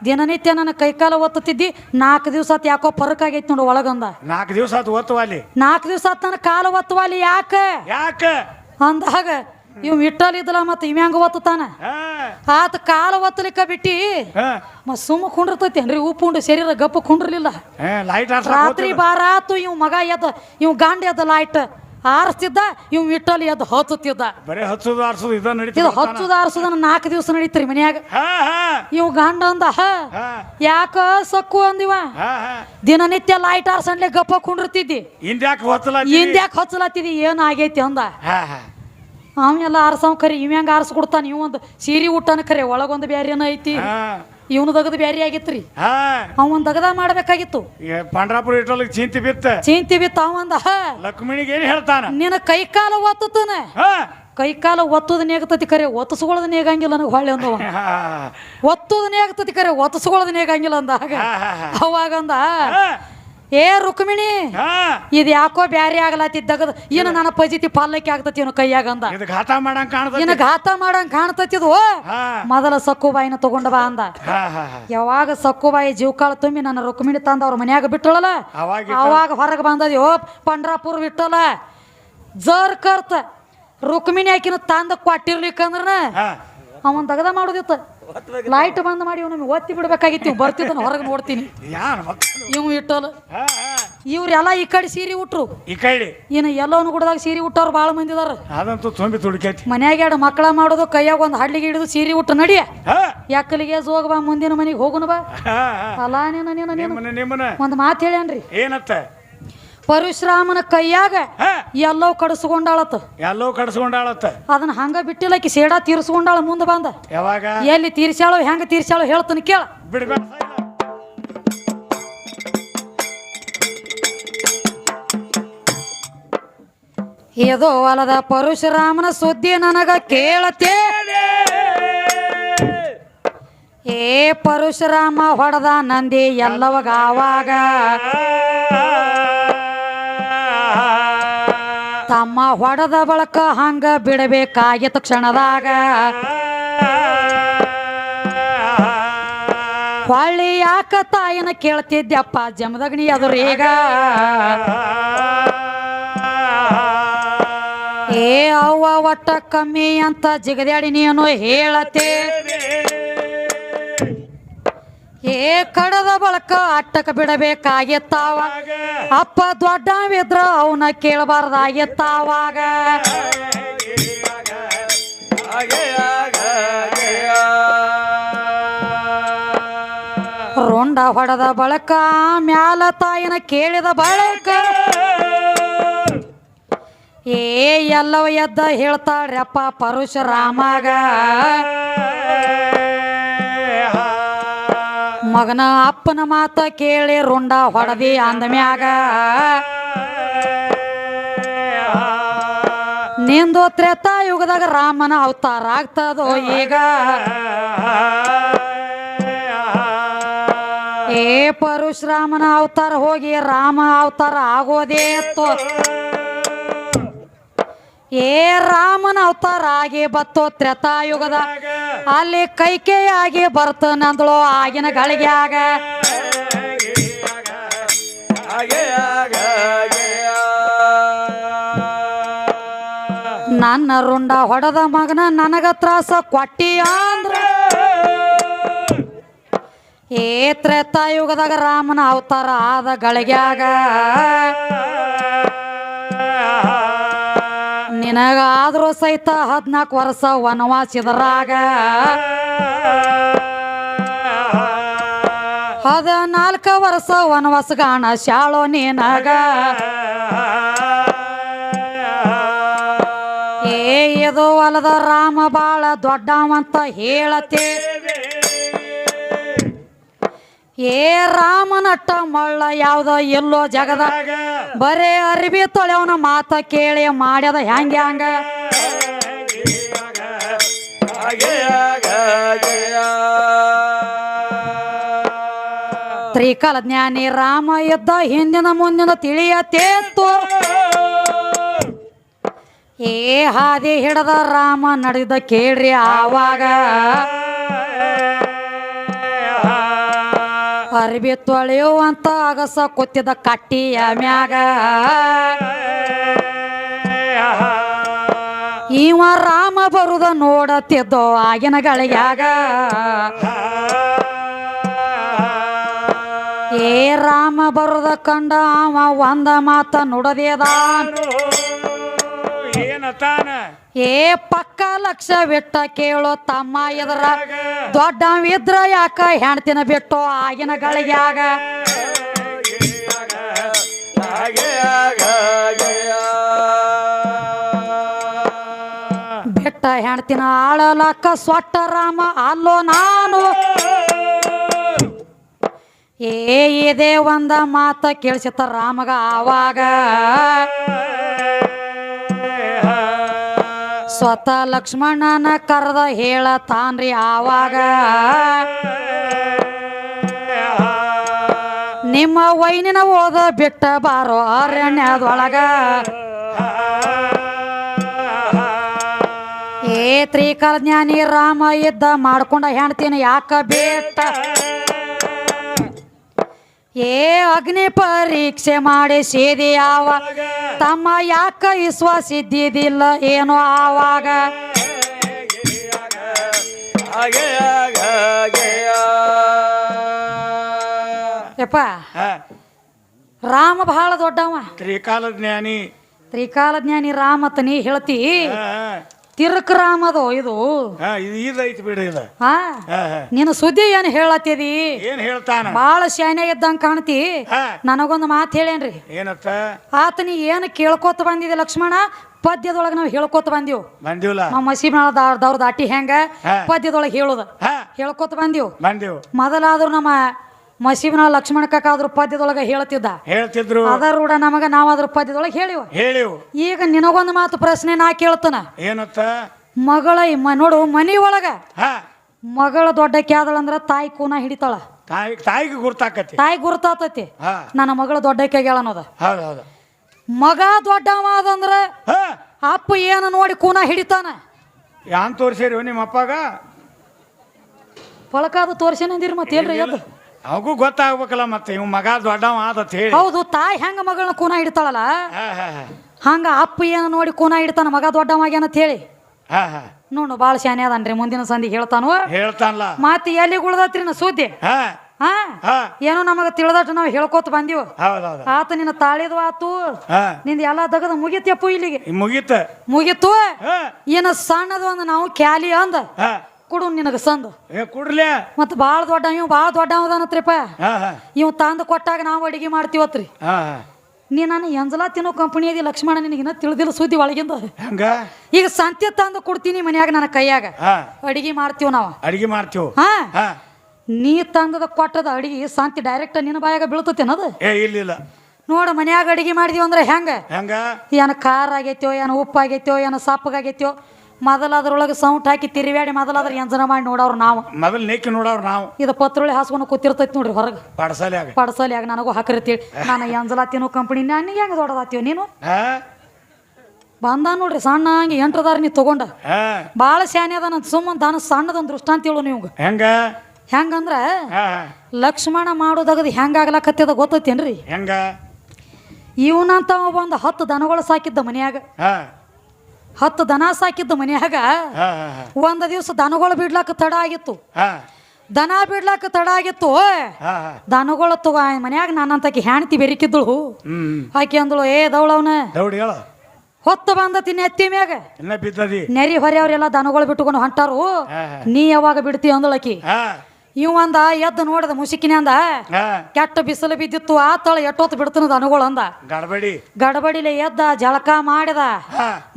ದಿನನಿತ್ಯ ನನ್ನ ಕೈಕಾಲ ಒತ್ತತಿದ್ದಿ. 4 ದಿವಸ ಯಾಕೋ ಪರಕ್ ಆಗೈತಿ ನೋಡು ಒಳಗಂದ. 4 ದಿವಸ 4 ದಿವಸ ನನ್ನ ಕಾಲ ಒತ್ತುವಲ್ಲಿ ಯಾಕ ಅಂದಾಗ ಇವ್ ವಿಠಲ್ ಇದ್ದಲ್ಲ, ಮತ್ತ ಇವ್ ಹೆಂಗ ಒತ್ತಾನ? ಆತ ಕಾಲ ಒತ್ತಲಿಕ್ಕ ಬಿಟ್ಟಿ ಮತ್ ಸುಮ್ಮ ಕುಂಡಿರ್ತೈತೇನ್ರಿ? ಉಪ್ಪುಂಡು ಶರೀರ ಗಪ್ಪ ಕುಂಡ್ರಲಿಲ್ಲ. ರಾತ್ರಿ ಬಾರಾತು ಇವ್ ಮಗ ಎದ್ದ, ಇವ್ ಗಂಡ ಎದ್ದ ಲೈಟ್ ಆರಿಸ್ತಿದ್ದ, ಇವ್ ವಿಠಲ್ ಎದ್ದು ಹಚ್ಚುತ್ತಿದ್ದ. ಹಚ್ಚುದು ಆರ್ಸುದನ್ನ 4 ದಿವಸ ನಡೀತ್ರಿ ಮನ್ಯಾಗ. ಇವ್ ಗಂಡ ಅಂದ, ಯಾಕ ಸಕ್ಕು ಅಂದಿವ, ದಿನನಿತ್ಯ ಲೈಟ್ ಆರ್ಸನ್ಲೆ ಗಪ್ಪ ಕುಂಡಿರ್ತಿದ್ದಿ, ಹಿಂದ್ಯಾಕ ಹಚ್ಚಲತ್ತಿದಿ, ಏನ್ ಆಗೈತಿ ಅಂದ. ಅವೆಲ್ಲ ಆರ್ಸವ್ ಖರಿ, ಇವ್ ಹೆಂಗ ಆರ್ಸ್ಕೊಡ್ತಾನ? ಇವ್ ಒಂದು ಸೀರೆ ಉಟ್ಟನ ಖರೆ, ಒಳಗೊಂದು ಬ್ಯಾರೇನ ಐತಿ, ಇವನು ದಗದ ಬ್ಯಾರಿ ಆಗಿತ್ರಿ. ಅವನ್ ದಗದ ಮಾಡ್ಬೇಕಾಗಿತ್ತು. ಪಂಡ್ರಾಪುರ ಇಟ್ಟೊಳಗೆ ಚಿಂತಿ ಬಿತ್ತ. ಅವಂದ ಲಕ್ಷ್ಮಣಿಗೆ ಏನ್ ಹೇಳ್ತಾನ? ನಿನ್ನ ಕೈಕಾಲ ಒತ್ತುತ್ತಾನ. ಕೈಕಾಲ ಒತ್ತುದ ನೇಗತತಿ ಖರೆ, ಒತ್ತಸ್ಕೊಳ್ಳೋದ್ ನೇಗಂಗಿಲ್ಲ ನನಗೆ ಹೊಳ್ಳಿ ಅಂದವ. ಒತ್ತುದ ನೇಗತತಿ ಖರೆ, ಒತ್ತಸ್ಕೊಳ್ಳೋದ್ ನೇಗಂಗಿಲ್ಲ ಅಂದಾಗ ಅವಾಗಂದ, ಏ ರುಕ್ಮಿಣಿ, ಇದ್ ಯಾಕೋ ಬ್ಯಾರಿ ಆಗ್ಲತ್ತಿದ್ದಗದ, ಏನು ನನ್ನ ಪಜಿತಿ ಪಲ್ಲಕ್ಕಿ ಆಗ್ತತಿ ಇವನು ಕೈಯಾಗಂದ. ಇನ್ನು ಘಾತ ಮಾಡಂಗ್ ಕಾಣ್ತತಿದು. ಮೊದಲ ಸಕ್ಕುಬಾಯಿನ ತಗೊಂಡ ಬಾ ಅಂದ. ಯಾವಾಗ ಸಕ್ಕುಬಾಯಿ ಜೀವಕಾಳ ತುಂಬಿ ನನ್ನ ರುಕ್ಮಿಣಿ ತಂದ ಅವ್ರ ಮನ್ಯಾಗ ಬಿಟ್ಟಳಲ್ಲ, ಅವಾಗ ಹೊರಗೆ ಬಂದದಿ. ಓ ಪಂಡ್ರಾಪುರ ಬಿಟ್ಟಲ್ಲ ಜರ್ ಕರ್ತ ರುಕ್ಮಿಣಿ ಆಕಿನ ತಂದ ಕೊಟ್ಟಿರ್ಲಿಕ್ಕಂದ್ರ ಅವನ್ ದಗದ ಮಾಡೋದಿತ್ತ. ಲೈಟ್ ಬಂದ್ ಮಾಡಿ ಇವ್ ನಮ್ಗೆ ಒತ್ತಿ ಬಿಡ್ಬೇಕಾಗಿತ್ತು. ಬರ್ತಿದ್ದ ಹೊರಗೆ ನೋಡ್ತೀನಿ. ಇವ್ ಇಟ್ಟಲ್ಲ, ಇವ್ರೆಲ್ಲ ಈ ಕಡೆ ಸೀರೆ ಉಟ್ರು, ಈ ಕಡೆ ಇನ್ನು ಎಲ್ಲವನು ಗುಡದಾಗ ಸೀರೆ ಉಟ್ಟವ್ರು ಬಾಳ ಮಂದಿ ಇದಾರ. ಅದಂತೂ ತುಂಬಿ ತುಡುಕೈತಿ. ಮನ್ಯಾಗ 2 ಮಕ್ಕಳ ಮಾಡೋದು, ಕೈಯಾಗ ಒಂದು ಹಡ್ಲಿಗೆ ಹಿಡಿದು ಸೀರೆ ಉಟ್ಟು ನಡಿಯ ಯಾಕಲಿಗೆ ಜೋಗ ಬಾ, ಮುಂದಿನ ಮನೆಗೆ ಹೋಗುನ ಬಾ. ಅಲ್ಲ ಒಂದ್ ಮಾತು ಹೇಳ್ಯಾನ್ರಿ. ಏನತ್ತ? ಪರಶುರಾಮನ ಕೈಯಾಗ ಎಲ್ಲವೂ ಕಡಸ್ಕೊಂಡಾಳತ್ತ. ಅದನ್ನ ಹಂಗ ಬಿಟ್ಟಿಲ್ಲಕಿ ಸೇಡಾ ತೀರ್ಸ್ಕೊಂಡಾಳ. ಮುಂದೆ ಬಂದ ಯಾವಾಗ ಎಲ್ಲಿ ತೀರ್ಸ್ಯಾಳೋ ಹೆಂಗ ತೀರ್ಸ್ಯಾಳೋ ಹೇಳ್ತಾನೆ ಕೇಳ. ಬಿಡ್ಬೇಡ. ಇದು ಹೊಲದ ಪರಶುರಾಮನ ಸುದ್ದಿ ನನಗ ಕೇಳತೇ ಏ ಪರಶುರಾಮ ಹೊಡೆದ ನಂದಿ ಎಲ್ಲವಾಗ ಆವಾಗ ತಮ್ಮ ಹೊಡೆದ ಬಳಕ ಹಂಗ ಬಿಡಬೇಕಾಗಿತ್ತು ಕ್ಷಣದಾಗ ಹೊಳ್ಳಿ ಯಾಕ ತಾಯಿನ ಕೇಳ್ತಿದ್ಯಪ್ಪ ಜಮದಗ್ನಿ ಅದುರೀಗ ಏ ಅವ್ವ ಒಟ್ಟ ಕಮ್ಮಿ ಅಂತ ಜಿಗದ್ಯಾಡಿ ನೀನು ಹೇಳತೆ ಏ ಕಡದ ಬಳಕ ಅಟ್ಟಕ ಬಿಡಬೇಕಾಗಿತ್ತಾವ ಅಪ್ಪ ದೊಡ್ಡವಿದ್ರ ಅವನ ಕೇಳಬಾರ್ದಾಗಿತ್ತಾವಾಗ ರುಂಡ ಹೊಡೆದ ಬಳಕ ಮ್ಯಾಲ ತಾಯಿನ ಕೇಳಿದ ಬಳಕ ಏ ಎಲ್ಲವ ಎದ್ದ ಹೇಳ್ತಾಳ್ರಪ್ಪ ಪರಶುರಾಮಗ ಮಗನ ಅಪ್ಪನ ಮಾತ ಕೇಳಿ ರುಂಡ ಹೊಡೆದಿ ಅಂದಮ್ಯಾಗ ನಿಂದು ತ್ರೇತಾಯುಗದಾಗ ರಾಮನ ಅವತಾರ ಆಗ್ತದೋ ಈಗ ಏ ಪರಶುರಾಮನ ಅವತಾರ ಹೋಗಿ ರಾಮ ಅವತಾರ ಆಗೋದೇ ಇತ್ತು ಏ ರಾಮನ ಅವತಾರ ಆಗಿ ಬತ್ತೋ ತ್ರೇತಾಯುಗದ ಅಲ್ಲಿ ಕೈಕೇಯಾಗಿ ಬರ್ತನಂದಳು ಆಗಿನ ಗಳಿಗ್ಯಾಗ ನನ್ನ ರುಂಡ ಹೊಡೆದ ಮಗನ ನನಗ ತ್ರಾಸ ಕೊಟ್ಟಿ ಅಂದ್ರ ಏ ತ್ರೇತಾಯುಗದಾಗ ರಾಮನ ಅವತಾರ ಆದ ಗಳಿಗ್ಯಾಗ ನಿನಗಾದ್ರೂ ಸಹಿತ 14 ವರ್ಷ ವನವಾಸಿದರಾಗ 14 ವರ್ಷ ವನವಾಸಗಾಣ ಶಾಳೋ ನೀನಾಗ ಏ ಇದು ಹೊಲದ ರಾಮ ಬಾಳ ದೊಡ್ಡವಂತ ಹೇಳತೆ ಏ ರಾಮನಟ್ಟ ಮಳ್ಳ ಯಾವ್ದ ಎಲ್ಲೋ ಜಗದ ಬರೇ ಅರಿಬಿ ತೊಳೆಯವನ ಮಾತ ಕೇಳಿ ಮಾಡ್ಯದ ಹ್ಯಾಂಗ ಹಂಗ ತ್ರಿಕಾಲ ಜ್ಞಾನಿ ರಾಮ ಇದ್ದ ಹಿಂದಿನ ಮುಂದಿನ ತಿಳಿಯತೇತ್ತು ಏ ಹಾದಿ ಹಿಡದ ರಾಮ ನಡೆದ ಕೇಳ್ರಿ ಆವಾಗ ಅರಿಬಿ ತೊಳೆಯುವಂತ ಅಗಸ ಕೂತಿದ ಕಟ್ಟಿಯ ಮ್ಯಾಗ ಇವ ರಾಮ ಬರುದ ನೋಡತಿದ್ದೋ ಆಗಿನ ಗಳಿಗ್ಯಾಗ ಏ ರಾಮ ಬರುದ ಕಂಡ ಅವ ಒಂದ ಮಾತ ನುಡದೇದ ಏ ಪಕ್ಕ ಲಕ್ಷ ಬಿಟ್ಟ ಕೇಳೋ ತಮ್ಮ ಎದರ ದೊಡ್ಡವಿದ್ರ ಯಾಕ ಹೆಣ್ತಿನ ಬಿಟ್ಟು ಆಗಿನ ಗಳಿಗ್ಯಾಗ ಬಿಟ್ಟ ಹೆಣ್ತಿನ ಆಳಲಕ್ಕ ಸೊಟ್ಟ ರಾಮ ಅಲ್ಲೋ ನಾನು ಏ ಇದೇ ಒಂದ ಮಾತ ಕೇಳಿಸಿತ ರಾಮಗ ಆವಾಗ ಸ್ವತಃ ಲಕ್ಷ್ಮಣನ ಕರೆದ ಹೇಳತಾನ್ರಿ ಆವಾಗ ನಿಮ್ಮ ವೈನಿನ ಓದ ಬಿಟ್ಟ ಬಾರೋ ಅರಣ್ಯದೊಳಗ ಏ ತ್ರಿಕಾಲ ಜ್ಞಾನಿ ರಾಮ ಇದ್ದ ಮಾಡ್ಕೊಂಡ ಹೆಣ್ತೀನಿ ಯಾಕ ಬೇಟ ಏ ಅಗ್ನಿ ಪರೀಕ್ಷೆ ಮಾಡಿ ಸೇದಿ ಯಾವ ತಮ್ಮ ಯಾಕ ವಿಶ್ವಾಸ ಇದ್ದಿದ್ದಿಲ್ಲ ಏನೋ ಆವಾಗ ಯಪ್ಪ ರಾಮ ಬಹಳ ದೊಡ್ಡವ ತ್ರಿಕಾಲ ಜ್ಞಾನಿ ರಾಮ ನೀ ಹೇಳ್ತಿ ತಿರುಕ್ ರಾಮದು ಇದು ಇದೈತಿ ಬಿಡ ಇದು ನೀನು ಸುದ್ದಿ ಏನ್ ಹೇಳತ್ತಿದಿ ಏನ್ ಹೇಳ್ತಾನ ಬಾಳ ಶಾನೆ ಇದ್ದಂಗ ಕಾಣ್ತಿ ನನಗೊಂದು ಮಾತು ಹೇಳೇನ್ರಿ ಏನತ್ತ ಆತನಿ ಏನ್ ಕೇಳ್ಕೊತ ಬಂದಿದೆ ಲಕ್ಷ್ಮಣ ಪದ್ಯದೊಳಗ ನಾವು ಹೇಳ್ಕೊತ ಬಂದಿವಲ್ಲ ನಾವು ಮಸೀಬ್ನವ್ರ ದಾಟಿ ಹೆಂಗ ಪದ್ಯದೊಳಗೆ ಹೇಳುದ ಹೇಳ್ಕೊತ ಬಂದಿವ್ ಬಂದಿವ್ ಮೊದಲಾದ್ರೂ ನಮ್ಮ ಮಸೀಬ್ನ ಲಕ್ಷ್ಮಣ ಕಾಕ ಅದ್ರ ಪದ್ಯದೊಳಗ ಹೇಳ್ತಿದ್ರು ಅದರ ರೂಢ ನಮಗ ನಾವ್ ಅದ್ರ ಪದ್ಯದೊಳಗೆ ಹೇಳಿವ್. ಈಗ ನಿನಗೊಂದು ಮಾತು ಪ್ರಶ್ನೆ ನಾ ಕೇಳ್ತಾನ. ಏನತ್ತ? ಮಗಳ ನೋಡು ಮನಿ ಒಳಗ ಹಾ ಮಗಳ ದೊಡ್ಡಕ್ಕೆ ಆದಳಂದ್ರ ತಾಯಿ ಕೂನ ಹಿಡಿತಾಳ. ತಾಯಿಗೆ ಗುರ್ತಾಕತಿ. ತಾಯಿ ಗುರ್ತಾತತಿ ನನ್ನ ಮಗಳ ದೊಡ್ಡಕ್ಕೆ ಆಗ್ಯಾಳ ಅನ್ನೋದ. ಹೌದೌದು. ಮಗ ದೊಡ್ಡವ ಅದಂದ್ರ ಅಪ್ಪ ಏನು ನೋಡಿ ಕೂನ ಹಿಡಿತಾನ. ಯಾನ್ ತೋರ್ಸಿರಿ ನಿಮ್ಮ ಅಪ್ಪಗ? ಪಳಕಾದ ತೋರ್ಸೇನಂದಿರಿ ಮತ್ತೆ ಏನ್ರಿ ಅದು ಅವಗೂ ಗೊತ್ತಾಗ್ಬೇಕಲ್ಲ ಮತ್ತೆ ಇವ್ ಮಗ ದೊಡ್ಡವ ಆದತ್ ಹೇಳಿ. ಹೌದು, ತಾಯಿ ಹೆಂಗ ಮಗಳನ್ನ ಕೂನ ಹಿಡಿತಾಳಲ್ಲ ಹಂಗ ಅಪ್ಪ ಏನು ನೋಡಿ ಕೂನ ಹಿಡಿತಾನ ಮಗ ದೊಡ್ಡವಾಗ್ಯಾನಂತ ಹೇಳಿ. ನೋಡು ಬಾಳ ಶಾನೆ ಅದನ್ರಿ, ಮುಂದಿನ ಸಂದಿಗೆ ಹೇಳ್ತಾನಲ್ಲ. ಮತ್ತೆ ಎಲ್ಲಿ ಉಳ್ದತ್ರಿ ನಾ ಸುದ್ದಿ ಏನೋ ನಮಗ ತಿಳಿದಟ್ಟು ನಾವು ಹೇಳ್ಕೋತ ಬಂದಿವ್. ಆತ ನಿನ್ನ ತಾಳಿದು ಆತು, ನಿಂದ ಎಲ್ಲಾ ತಗದ ಮುಗಿತಪ್ಪ ಇಲ್ಲಿಗೆ ಮುಗಿತು. ಏನ ಸಣ್ಣದು ಅಂದ ನಾವು ಕ್ಯಾಲಿ ಅಂದ ಕೊಡು ನಿನಗ ಸಂದ ಕುಡ್ಲೆ. ಮತ್ತ ಬಾಳ ದೊಡ್ಡ ಇವ್ ಬಾಳ ದೊಡ್ಡವದಾನತ್ರಿಪ್ಪ. ಇವ್ ತಂದು ಕೊಟ್ಟಾಗ ನಾವು ಅಡಿಗೆ ಮಾಡ್ತೀವತ್ರಿ. ನೀ ನಾನು ಎಂಜಲಾ ತಿನ್ನೋ ಕಂಪನಿ ಅದಿ ಲಕ್ಷ್ಮಣ, ನಿನಗಿನ್ನ ತಿಳಿದಿಲ್ಲ ಸುದ್ದಿ ಒಳಗಿಂದ. ಈಗ ಸಂತೆ ತಂದು ಕೊಡ್ತೀನಿ ಮನ್ಯಾಗ ನನ್ನ ಕೈಯಾಗ ಅಡಿಗೆ ಮಾಡ್ತೀವ್ ನಾವು. ಅಡಿಗೆ ಮಾಡ್ತೀವ್. ನೀ ತಂದದ ಕೊಟ್ಟದ ಅಡಿಗೆ ಸಂತಿ ಡೈರೆಕ್ಟ್ ನಿನ್ನ ಬಾಯಾಗ ಬೀಳ್ತತೇನದ? ಇಲ್ಲ ನೋಡ ಮನ್ಯಾಗ ಅಡಿಗೆ ಮಾಡಿದೀವಿ ಅಂದ್ರೆ ಹೆಂಗ ಏನ ಖಾರ ಆಗೈತೋ, ಏನ ಉಪ್ಪು ಆಗೈತೋ, ಏನ ಸಪ್ಪಗಾಗೈತೋ, ಮೊದಲ ಅದ್ರೊಳಗೆ ಸೌಂಟ್ ಹಾಕಿ ತಿರುವ್ಯಾಡಿ ಮೊದಲಾದ್ರ ಎಂಜನ ಮಾಡಿ ನೋಡವ್ರು ನಾವು. ಮೊದಲು ನೇಕಿ ನೋಡವ್ರು ನಾವು. ಇದು ಪತ್ರೊಳಿ ಹಾಸ್ಕೊಂಡು ಕೂತಿರ್ತೈತಿ ನೋಡ್ರಿ ಹೊರಗೆ ಪಡಸಾಲಿಯಾಗ. ನನಗೂ ಹಾಕಿರ್ತೀವಿ. ನಾನು ಎಂಜಲ ತಿನ್ನೋ ಕಂಪನಿ ನನಗೆ ಹೆಂಗ ದೊಡ್ಡದಾತೀವ ನೀನು ಬಂದ ನೋಡ್ರಿ ಸಣ್ಣ ಹಂಗೆ ಎಂಟ್ರದಾರ ನೀ ತಗೊಂಡ ಬಾಳ ಶಾನೆ ಅದ. ನನ್ ಸುಮ್ಮನೆ ದಾನ ಸಣ್ಣದೊಂದು ದೃಷ್ಟಾಂತ ಹೇಳು ನೀವು. ಹೆಂಗಂದ್ರ ಲಕ್ಷ್ಮಣ ಮಾಡೋದಾಗದು ಹೆಂಗಾಗ್ಲಕತ್ತದ ಗೊತ್ತೈತೇನ್ರಿ? ಇವನಂತ ಒಂದು 10 ದನಗಳು ಸಾಕಿದ್ದ ಮನ್ಯಾಗ. 10 ದನ ಸಾಕಿದ್ದ ಮನ್ಯಾಗ. ಒಂದ್ ದಿವ್ಸ ದನಗಳು ಬಿಡ್ಲಾಕ ತಡ ಆಗಿತ್ತು. ದನ ಬಿಡ್ಲಾಕ ತಡ ಆಗಿತ್ತು. ದನಗಳು ತಗೋ ಮನ್ಯಾಗ ನಾನಂತಕಿ ಹೆಣ್ತಿ ಬೆರಿಕಿದ್ದಳು. ಆಕಿ ಅಂದಳು, ಏ ದೌಳವನ ಹೊತ್ತು ಬಂದತಿ ನೆತ್ತಿ ಮ್ಯಾಗ ನೆರಿ ಹೊರೆಯವ್ರೆಲ್ಲ ದನಗಳು ಬಿಟ್ಟುಕೊಂಡು ಹೊಂಟಾರು, ನೀ ಯಾವಾಗ ಬಿಡ್ತಿ ಅಂದಳಕಿ. ಇವಂದ ಎದ್ದು ನೋಡದ ಮುಸುಕಿನ ಅಂದ, ಕೆಟ್ಟ ಬಿಸಿಲು ಬಿದ್ದಿತ್ತು ಆತಳ ಎಟ್ಟೊತ್ತು ಬಿಡ್ತನ ದನಗಳು ಅಂದ. ಗಡಬಡಿಲೆ ಎದ್ದ ಜಳಕ ಮಾಡಿದ,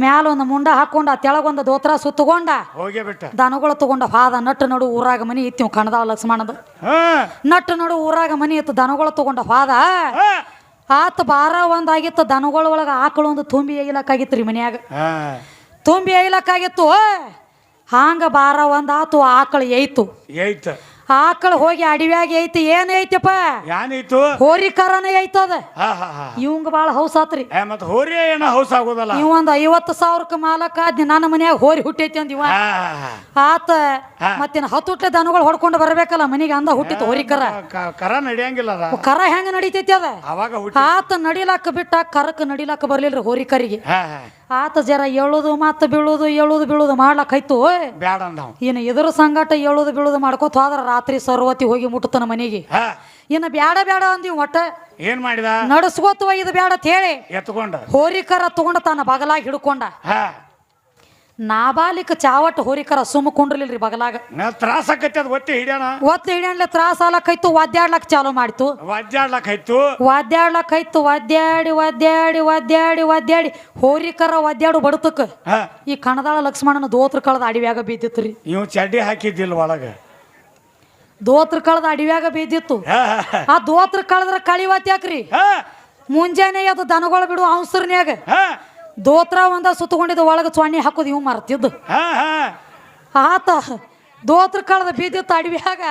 ಮ್ಯಾಲ ಒಂದು ಮುಂಡ ಹಾಕೊಂಡ, ತೆಳಗೊಂದ ದೋತ್ರ ಸುತ್ತಕೊಂಡ, ದನಗಳು ತಗೊಂಡ ಹಾದ. ನಟ್ಟು ನಡು ಊರಾಗ ಮನಿ ಇತ್ತು ಕಣದಾಳ ಲಕ್ಷ್ಮಣದ. ನಟ್ಟು ನಡು ಊರಾಗ ಮನಿ ಇತ್ತು, ದನಗಳು ತಗೊಂಡ ಹಾದ. ಆತ ಬಾರ ಒಂದಾಗಿತ್ತು. ದನಗಳ ಒಳಗ ಆಕಳು ಒಂದು ತುಂಬಿ ಏಯ್ಲಕ್ಕಾಗಿತ್ತು ಮನ್ಯಾಗ. ತುಂಬಿ ಏಯ್ಲಕ್ಕಾಗಿತ್ತು. ಹಾಂಗ ಬಾರ ಒಂದ್ ಆತು, ಆಕಳು ಏಯ್ತು. ಆಕಳು ಹೋಗಿ ಅಡವ್ಯಾಗ ಐತಿ. ಏನ್ ಐತಪ್ಪ? ಹೋರಿ ಕರನ ಐತದ. ಇವಂಗ ಬಾಳ ಹೌಸ್ ಆತ್ರಿ. ಇವಂದ 50,000 ಮಾಲಕ ನನ್ನ ಮನ್ಯಾಗ ಹೋರಿ ಹುಟ್ಟೈತಿ ಅಂದ ಇವ. ಆತ ಮತ್ತೇನ 10 ಹುಟ್ಲೆ ದನಗಳು ಹೊಡ್ಕೊಂಡು ಬರ್ಬೇಕಲ್ಲ ಮನಿಗೆ ಅಂದ ಹುಟ್ಟಿತ್ತು ಹೋರಿ ಕರ. ಕರ ಹೆಂಗ ನಡಿತೈತಿ ಅದ? ಆತ ನಡಿಲಾಕ ಬಿಟ್ಟ, ಕರಕ್ ನಡಿಲಾಕ ಬರ್ಲಿಲ್ರಿ ಹೋರಿ ಕರಿಗೆ. ಆತ ಜರ ಏಳುದು ಮತ್ತ ಬೀಳುದು ಏಳುದು ಬೀಳುದು ಮಾಡ್ಲಕ್ ಆಯ್ತು. ಇನ್ನು ಇದ್ರ ಸಂಗಟ ಏಳುದು ಬೀಳುದು ಮಾಡ್ಕೋತ ಹೋದ್ರ ರಾತ್ರಿ ಸರ್ವತಿ ಹೋಗಿ ಮುಟ್ಟತನ ಮನೆಗೆ. ಇನ್ನು ಬ್ಯಾಡ ಬ್ಯಾಡ ಅಂದಿವ್. ಒಟ್ಟ ಏನ್ ಮಾಡಿದ? ನಡ್ಸ್ಕೋತವ ಇದು ಬ್ಯಾಡ ಅಂತ ಹೇಳಿ ಎತ್ಕೊಂಡ ಹೋರಿಕರ ತಗೊಂಡ ತನ್ನ ಬಗಲಾಗ ಹಿಡ್ಕೊಂಡ. ನಾಬಾಲಿಕ ಚಾವಟ್ ಹೋರಿಕರ ಸುಮ್ಮ ಕುಂಡ್ರಲಿಲ್ರಿ ಬಗಲಾಗ. ತ್ರಾಸ ಆಕೈತಿ, ಅದು ಒತ್ತಿ ಹಿಡಿಯಣ್ಲೆ ತ್ರಾಸ ಆಲಕ್ಕಾಯ್ತು. ಒದ್ದಾಡ್ಲಕ್ ಚಾಲು ಮಾಡ್ತು. ಒದ್ದಾಡ್ಲಕ್ಕಾಯ್ತು. ಒದ್ದಾಡಿ ಹೋರಿಕರ ಒದ್ದಾಡು ಬಡತಕ್ಕ ಈ ಕಣದಾಳ ಲಕ್ಷ್ಮಣನ ದೋತ್ರ ಕಳದ ಅಡಿವ್ಯಾಗ ಬಿದ್ದಿತ್ರಿ. ಇವ್ ಚಡ್ಡಿ ಹಾಕಿದ್ದಿಲ್ಲ ಒಳಗ. ದೋತ್ರ ಕಳದ ಅಡಿವ್ಯಾಗ ಬಿದ್ದಿತ್ತು. ಆ ದೋತ್ರ ಕಳದ್ರ ಕಳಿವತ್ ಯಾಕ್ರಿ? ಮುಂಜಾನೆ ಅದು ದನಗಳು ಬಿಡು ಅವಸರ್ನ್ಯಾಗ ದೋತ್ರ ಒಂದ ಸುತ್ತಕೊಂಡಿದ್ದ ಒಳಗ ಚೊಣ್ಣಿ ಹಾಕೋದು ಇವ್ ಮರ್ತಿದ್ದು. ಆತ ದೋತ್ರ ಕಳದ ಬಿದ್ದಿತ್ತು ಅಡವ್ಯಾಗ.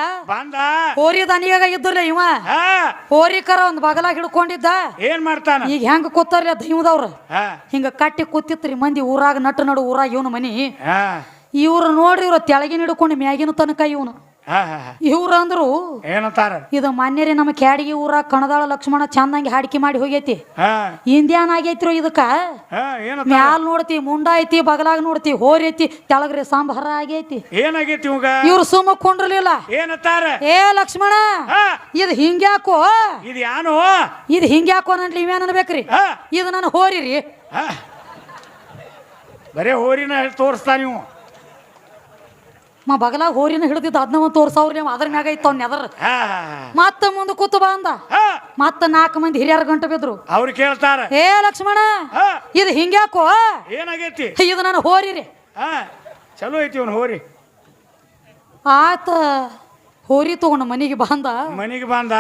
ಹೋರಿ ದನಿಯಾಗ ಇದ್ರಲ್ಲ ಇವ ಹೋರಿಕರ ಒಂದ್ ಬಗಲಾಗ ಹಿಡ್ಕೊಂಡಿದ್ದ. ಏನ್ ಮಾಡ್ತಾನ ಈಗ ಹೆಂಗ ಕೂತಾರ್ಲಿ ದೈವದವ್ರ ಹಿಂಗ ಕಟ್ಟಿ ಕೂತಿತ್ರಿ ಮಂದಿ ಊರಾಗ. ನಟ್ಟು ನಡು ಊರಾಗ ಇವನು ಮನಿ. ಇವ್ರು ನೋಡ್ರಿ, ಇವ್ರ ತೆಳಗಿನ ಹಿಡ್ಕೊಂಡು ಮ್ಯಾಗಿನ ತನಕ ಇವನು. ಇವ್ರ ಅಂದ್ರು ಏನಂತಾರ, ಇದು ಮಾನ್ಯರಿ ನಮ್ಮ ಕ್ಯಾಡಗಿ ಊರ ಕಣದಾಳ ಲಕ್ಷ್ಮಣ ಚಂದಂಗಿ ಹಾಡಿಕೆ ಮಾಡಿ ಹೋಗೈತಿ. ಇಂದ್ಯಾನ್ ಆಗೈತ್ರು ಇದಕ್ಕ? ಮ್ಯಾಲ್ ನೋಡ್ತಿ ಮುಂಡ ಐತಿ, ಬಗಲಾಗ ನೋಡ್ತಿ ಹೋರಿ ಐತಿ, ತೆಳಗ್ರಿ ಸಾಂಬಾರ ಆಗೈತಿ. ಏನಾಗೈತಿ ಇವ್ರು ಸುಮ್ಮ ಕೊಂಡ್ರಲಿಲ್ಲ. ಏನಂತಾರ? ಏ ಲಕ್ಷ್ಮಣ ಇದು ಹಿಂಗ್ಯಾಕೋ, ಇದು ಹಿಂಗ್ಯಾಕೋ ನನ್ಲಿ ಇವೇನ್ ಅನ್ಬೇಕ್ರಿ? ಇದು ನಾನು ಹೋರಿರಿ. ಬರೇ ಹೋರಿನ ತೋರಿಸ್ತಾ ನೀವು. ಬಗಲಾಗ ಹೋರಿನ ಹಿಡಿದಿದ್ದು 11 ತೋರ್ಸವ್ರಿ. ನೀವು ಅದ್ರ ಮ್ಯಾಗ ಇತ್ತು ಅವ್ನ ಎದರ್. ಮತ್ತ ಮುಂದೆ ಕೂತು ಬಂದ. ಮತ್ತ 4 ಮಂದಿ ಹಿರಿಯರ ಗಂಟು ಬಿದ್ರು. ಅವ್ರು ಕೇಳ್ತಾರ, ಏ ಲಕ್ಷ್ಮಣ ಇದು ಹಿಂಗ್ಯಾಕೋ? ಏನಾಗೈತಿ? ಇದು ನಾನು ಹೋರಿರಿ. ಚಲೋ ಐತಿ ಅವ್ನು ಹೋರಿ. ಆತ ಹೋರಿ ತಗೊಂಡು ಮನೆಗೆ ಬಂದ. ಮನಿಗೆ ಬಂದ.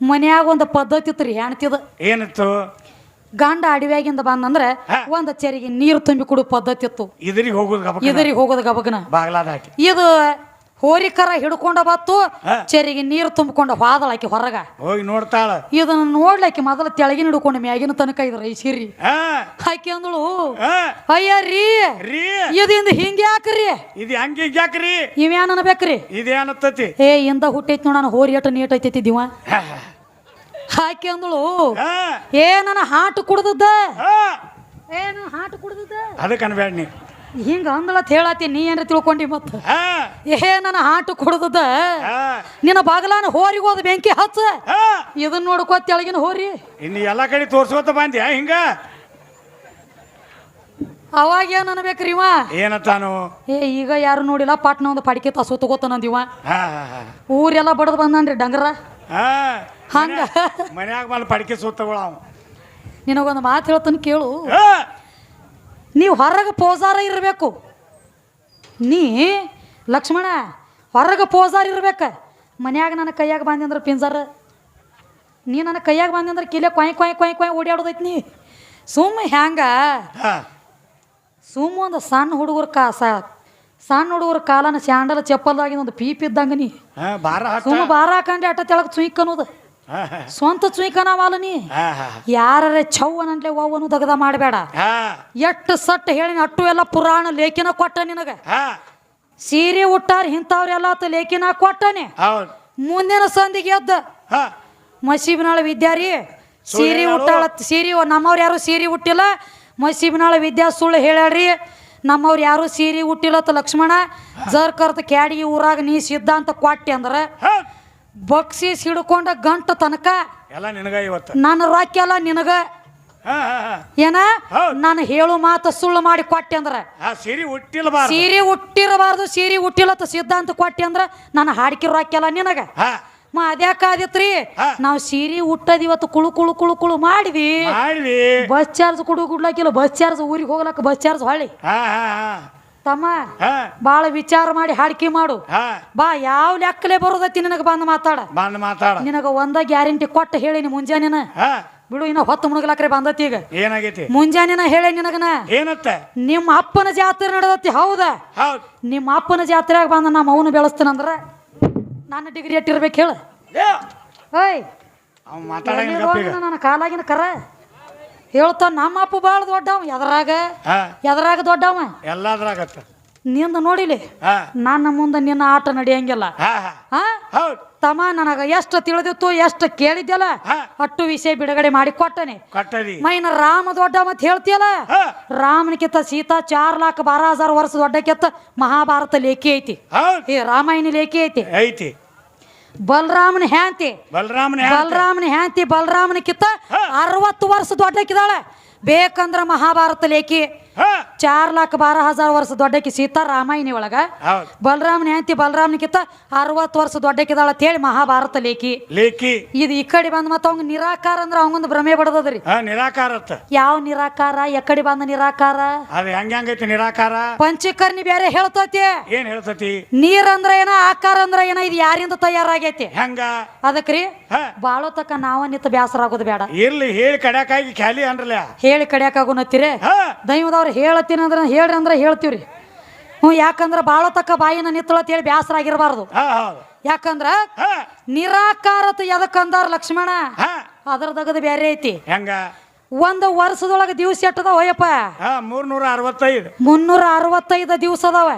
ಮನ್ಯಾಗ ಒಂದು ಪದ್ಧತಿ ಇತ್ತು ರೀ ಹೆಣ್ತಿದ. ಏನಿತ್ತು? ಗಂಡ ಅಡವ್ಯಾಗಿಂದ ಬಂದಂದ್ರೆ ಒಂದು ಚೆರಿಗೆ ನೀರು ತುಂಬಿ ಕೊಡು ಪದ್ಧತಿ ಇತ್ತು. ಇದರಿಗೆ ಹೋಗೋದು ಗಬಗನ ಬಾಗ್ಲಾದಾಕಿ. ಇದು ಹೋರಿಕರ ಹಿಡ್ಕೊಂಡ ಬತ್ತು ಚೆರಿಗೆ ನೀರು ತುಂಬಿಕೊಂಡು ಹೋದಳಾಕಿ ಹೊರಗ ಹೋಗಿ ನೋಡ್ತಾಳ. ಇದನ್ನ ನೋಡ್ಲಾಕಿ ಮೊದಲ ತೆಳಗಿನ ಹಿಡ್ಕೊಂಡು ಮ್ಯಾಗಿನ ತನಕ ಇದ್ರ ಐಸಿರಿ ಆಕಿ ಅಂದಳು, ಅಯ್ಯ ರೀ ಇದಿಂದ ಹಿಂಗೆ ಯಾಕ್ರಿ? ಇದು ಹಂಗೆ ಯಾಕ್ರಿ? ಇವ್ಯಾನ್ ಅನ್ಬೇಕ್ರಿ? ಇದೇನತ್ತತಿ? ಇಂದ ಹುಟ್ಟೈತಿ ನೋಡ, ನಾನು ಹೋರಿ ಏಟ ನೀಟ್ ಐತೈತಿ ದಿವ. ಆಕಿ ಅಂದಳು, ನನ್ನ ಹಾಟು ಕುಡ್ದದ್ದ, ಹಾಟು ಕುಡ್ದದ್ದ ಅದಕ್ಕೆ ಅನ್ಬೇಡ ನೀ ಹಿಂಗ ಅಂದಳತ್ ಹೇಳತಿ. ನೀ ಏನ್ರ ತಿಳ್ಕೊಂಡಿ ಮತ್ತ? ನನ್ನ ಹಾಟು ಕುಡ್ದದ, ನಿನ್ನ ಬಾಗಲಾನ ಹೋರಿಗೆ ಹೋದ ಬೆಂಕಿ ಹಚ್ಚ, ಇದನ್ನ ನೋಡ್ಕೋತ ತೆಳಗಿನ ಹೋರಿ. ಇನ್ನು ಎಲ್ಲಾ ಕಡೆ ತೋರ್ಸ್ಕೋತ ಬಂದ್ಯಾ ಹಿಂಗ? ಅವಾಗ ಏನ್ ಅನ್ಬೇಕ್ರಿ ಇವ? ಏನತ್ತಾನು? ಈಗ ಯಾರು ನೋಡಿಲ್ಲ, ಪಾಟ್ನ ಒಂದು ಪಡಿಕೆ ತಸು ತಗೋತ ನಂದಿವ. ಊರೆಲ್ಲ ಬಡದ್ ಬಂದನ್ರಿ ಡಂಗರ. ಹಂಗ ಮನ್ಯಾಗ ಬಂದು ಪಡಿಕೆ ಸೂತಗಳ. ನಿನಗೊಂದು ಮಾತು ಹೇಳ್ತಾನೆ ಕೇಳು. ನೀವು ಹೊರಗೆ ಪೋಜಾರ ಇರಬೇಕು. ನೀ ಲಕ್ಷ್ಮಣ ಹೊರಗೆ ಪೋಜಾರ ಇರ್ಬೇಕ. ಮನ್ಯಾಗ ನನ್ನ ಕೈಯಾಗ ಬಂದಿ ಅಂದ್ರೆ ಪಿಂಜಾರ, ನೀ ನನ್ನ ಕೈಯಾಗ ಬಂದಿ ಅಂದ್ರೆ ಕಿಲೆ ಕೊಯ್ ಕೊಯ್ ಕೊಯ್ ಕೊಯ್ ಓಡಾಡೋದೈತಿ. ನೀ ಸುಮ್ಮ ಹ್ಯಾಂಗ ಸುಮ್ಮ ಒಂದು ಸಣ್ಣ ಹುಡುಗರ ಕಾಲನ ಸ್ಯಾಂಡಲ್ ಚಪ್ಪಲ್ದಾಗಿನ ಒಂದು ಪೀಪ್ ಇದ್ದಂಗ ನೀ ಸುಮ್ಮ ಬಾರ ಹಾಕೊಂಡೆ ಅಟ್ಟ ತೆಳಗ್ ಚುಯ್ಕ್ ಅನ್ನೋದು. ಸ್ವಂತ ಚುಯ್ಕನವಾಲ ನೀ. ಯಾರೇ ಚೌವನಂಟ್ಲೆ ಅವ್ವನು ದಗದ ಮಾಡಬೇಡ. ಎಷ್ಟು ಸಟ್ ಹೇಳಿ ಅಟ್ಟು ಎಲ್ಲ ಪುರಾಣ ಲೇಖನ ಕೊಟ್ಟ ನಿನಗ. ಸೀರೆ ಉಟ್ಟಾರ ಇಂಥವ್ರೆಲ್ಲ ಲೇಖನ ಕೊಟ್ಟನೆ. ಮುಂದಿನ ಸಂದಿಗೆ ಎದ್ದ ಮಸೀಬಿನಾಳ ವಿದ್ಯಾರಿ ಸೀರೆ ಉಟ್ಟಾಳ. ಸೀರೆ ನಮ್ಮವ್ರು ಯಾರು ಸೀರೆ ಉಟ್ಟಿಲ್ಲ, ಮಸೀಬಿನಾಳ ವಿದ್ಯಾ ಸುಳ್ಳು ಹೇಳ್ಯಾಡ್ರಿ, ನಮ್ಮವ್ರು ಯಾರು ಸೀರೆ ಉಟ್ಟಿಲ್ಲತ್ತ ಲಕ್ಷ್ಮಣ. ಜರ್ಕರ್ತ ಕ್ಯಾಡಿಗೆ ಊರಾಗ ನೀ ಸಿದ್ಧಾಂತ ಕೊಟ್ಟಿ ಅಂದ್ರೆ ಬಕ್ಸಿಸ್ ಹಿಡ್ಕೊಂಡ ಗಂಟ ತನಕ ಎಲ್ಲ ನಿನಗ. ಇವತ್ತು ನನ್ನ ರೊಕ್ಕ ಎಲ್ಲ ನಿನಗ. ಏನ ನಾನು ಹೇಳು ಮಾತು ಸುಳ್ಳು ಮಾಡಿ ಕೊಟ್ಟೆ ಅಂದ್ರ ಸೀರೆ ಉಟ್ಟಿರಬಾರ್ದು, ಸೀರೆ ಉಟ್ಟಿಲ್ಲತ್ತ ಸಿದ್ಧಾಂತ ಕೊಟ್ಟೆ ಅಂದ್ರ ನನ್ನ ಹಾಡಿಕೆ ರೊಕ್ಕ ಎಲ್ಲ ನಿನಗ. ಅದ್ಯಾಕಾದಿತ್ರಿ? ನಾವು ಸೀರೆ ಉಟ್ಟದ್ ಇವತ್ತು ಕುಳು ಕುಳು ಕುಳು ಕುಳು ಮಾಡಿದ್ವಿ. ಬಸ್ ಚಾರ್ಜ್ ಕೊಡ್ಲಾಕಿಲ್ಲ, ಬಸ್ ಚಾರ್ಜ್ ಊರಿಗೆ ಹೋಗ್ಲಕ್ಕ ಬಸ್ ಚಾರ್ಜ್ ಹೊಳ್ಳಿ. ತಮ್ಮ ಬಾಳ ವಿಚಾರ ಮಾಡಿ ಹಾಡಿಕೆ ಮಾಡು ಬಾ. ಯಾವ ಲೆಕ್ಕಲೆ ಬರೋದೈತಿ ನಿನಗ ಬಂದ್ ಮಾತಾಡ. ನಿನಗ ಒಂದ ಗ್ಯಾರಂಟಿ ಕೊಟ್ಟ ಹೇಳಿನಿ ಮುಂಜಾನೆನ. ಬಿಡು, ಇನ್ನ ಹೊತ್ತು ಮುಣಗ್ಲಾಕ್ರೆ ಬಂದತಿ. ಈಗ ಏನಾಗೈತಿ? ಮುಂಜಾನೆನ ಹೇಳಿ ನಿನಗನ. ಏನತ್ತ? ನಿಮ್ಮ ಅಪ್ಪನ ಜಾತ್ರೆ ನಡೆದತಿ. ಹೌದಾ? ನಿಮ್ಮ ಅಪ್ಪನ ಜಾತ್ರೆಯಾಗ ಬಂದ ನಮ್ಮ ಅವನು ಬೆಳೆಸ್ತೇನಂದ್ರ ನನ್ನ ಡಿಗ್ರಿ ಎಟ್ಟಿರ್ಬೇಕು ಹೇಳ. ನನ್ನ ಕಾಲಾಗಿನ ಕರ ಹೇಳ್ತಾವ. ನಮ್ಮ ಅಪ್ಪ ಬಾಳ ದೊಡ್ಡವ. ಎದರಾಗ ದೊಡ್ಡವ ಎಲ್ಲಾದ್ರಾಗತ್ತ. ನಿಂದ ನೋಡಿಲಿ ನನ್ನ ಮುಂದೆ ನಿನ್ನ ಆಟ ನಡೆಯಂಗಿಲ್ಲ. ತಮ್ಮ ನನಗ ಎಷ್ಟು ತಿಳಿದಿತ್ತು, ಎಷ್ಟು ಕೇಳಿದ್ಯಲ್ಲ ಅಟ್ಟು ವಿಷಯ ಬಿಡುಗಡೆ ಮಾಡಿ ಕೊಟ್ಟನೆ. ಮೈನ ರಾಮ ದೊಡ್ಡ ಮತ್ ಹೇಳ್ತಿಯಲ್ಲ, ರಾಮನಿಕಿಂತ ಸೀತಾ 4,12,000 ವರ್ಷ ದೊಡ್ಡಕ್ಕಿಂತ ಮಹಾಭಾರತ ಲೇಖಿ ಐತಿ, ಈ ರಾಮಾಯಣ ಲೇಖಿ ಐತಿ. ಬಲರಾಮನ ಹ್ಯಾಂತಿ ಬಲರಾಮನಿಕಿಂತ 60 ವರ್ಷ ದೊಡ್ಡಕ್ಕಿದಾಳೆ. ಬೇಕಂದ್ರ ಮಹಾಭಾರತ ಲೇಖಿ. 4,12,000 ವರ್ಷ ದೊಡ್ಡಕಿ ಸೀತಾ ರಾಮಾಯಣಿ ಒಳಗ. ಬಲರಾಮನ ಹ್ಯಾಂತಿ ಬಲರಾಮನಿಕಿಂತ 60 ವರ್ಷ ದೊಡ್ಡಕ್ಕಿದಾಳ ಅಂತ ಹೇಳಿ ಮಹಾಭಾರತ ಲೇಖಿ. ಇದು ಈ ಕಡೆ ಬಂದ ಮತ್ತ ಅವಂಗ ನಿರಾಕಾರ ಅಂದ್ರ ಅವಂಗೊಂದು ಭ್ರಮೆ ಬಡದದ್ರಿ. ನಿರಾಕಾರ ಯಾವ ನಿರಾಕಾರ? ಎಕಡೆ ಬಂದ ನಿರಾಕಾರ? ಹೆಂಗೈತಿ ನಿರಾಕಾರ? ಪಂಚಕರ್ಣಿ ಬೇರೆ ಹೇಳ್ತತಿ. ಏನ್ ಹೇಳ್ತತಿ? ನೀರಂದ್ರ ಏನ, ಆಕಾರ ಅಂದ್ರ ಏನ, ಇದು ಯಾರಿಂದ ತಯಾರಾಗೈತಿ? ಹೆಂಗ? ಅದಕ್ರಿ ಬಾಳೋ ತಕ ನಾವ ನಿಂತ ಬ್ಯಾಸರ ಆಗೋದು ಬೇಡ. ಇರ್ಲಿ, ಹೇಳಿ ಕಡ್ಯಾಕಾಗಿ ಖಾಲಿ ಅನ್ರಲ್ಲ. ಹೇಳಿ ಕಡ್ಯಾಕಾಗುನತ್ತೀರಿ ದೈವದವ್ರು ಹೇಳತ್ತೀನಿ ಅಂದ್ರ ಹೇಳ್ರಿ ಅಂದ್ರ ಹೇಳ್ತೀವ್ರಿ. ಯಾಕಂದ್ರ ಬಾಳ ತಕ್ಕ ಬಾಯಿನ ನಿತ್ತಳತ್ ಹೇಳಿ ಬ್ಯಾಸರ ಆಗಿರಬಾರ್ದು. ಯಾಕಂದ್ರ ನಿರಾಕಾರತ ಎದಕ್ಕಂದಾರ ಲಕ್ಷ್ಮಣ, ಅದರ ದಗದ ಬ್ಯಾರೆ ಐತಿ. ಹೆಂಗ? ಒಂದು ವರ್ಷದೊಳಗ ದಿವಸ ಎಟ್ಟದ ಹೋಯಪ್ಪ? 365 ದಿವಸ ಅದಾವ.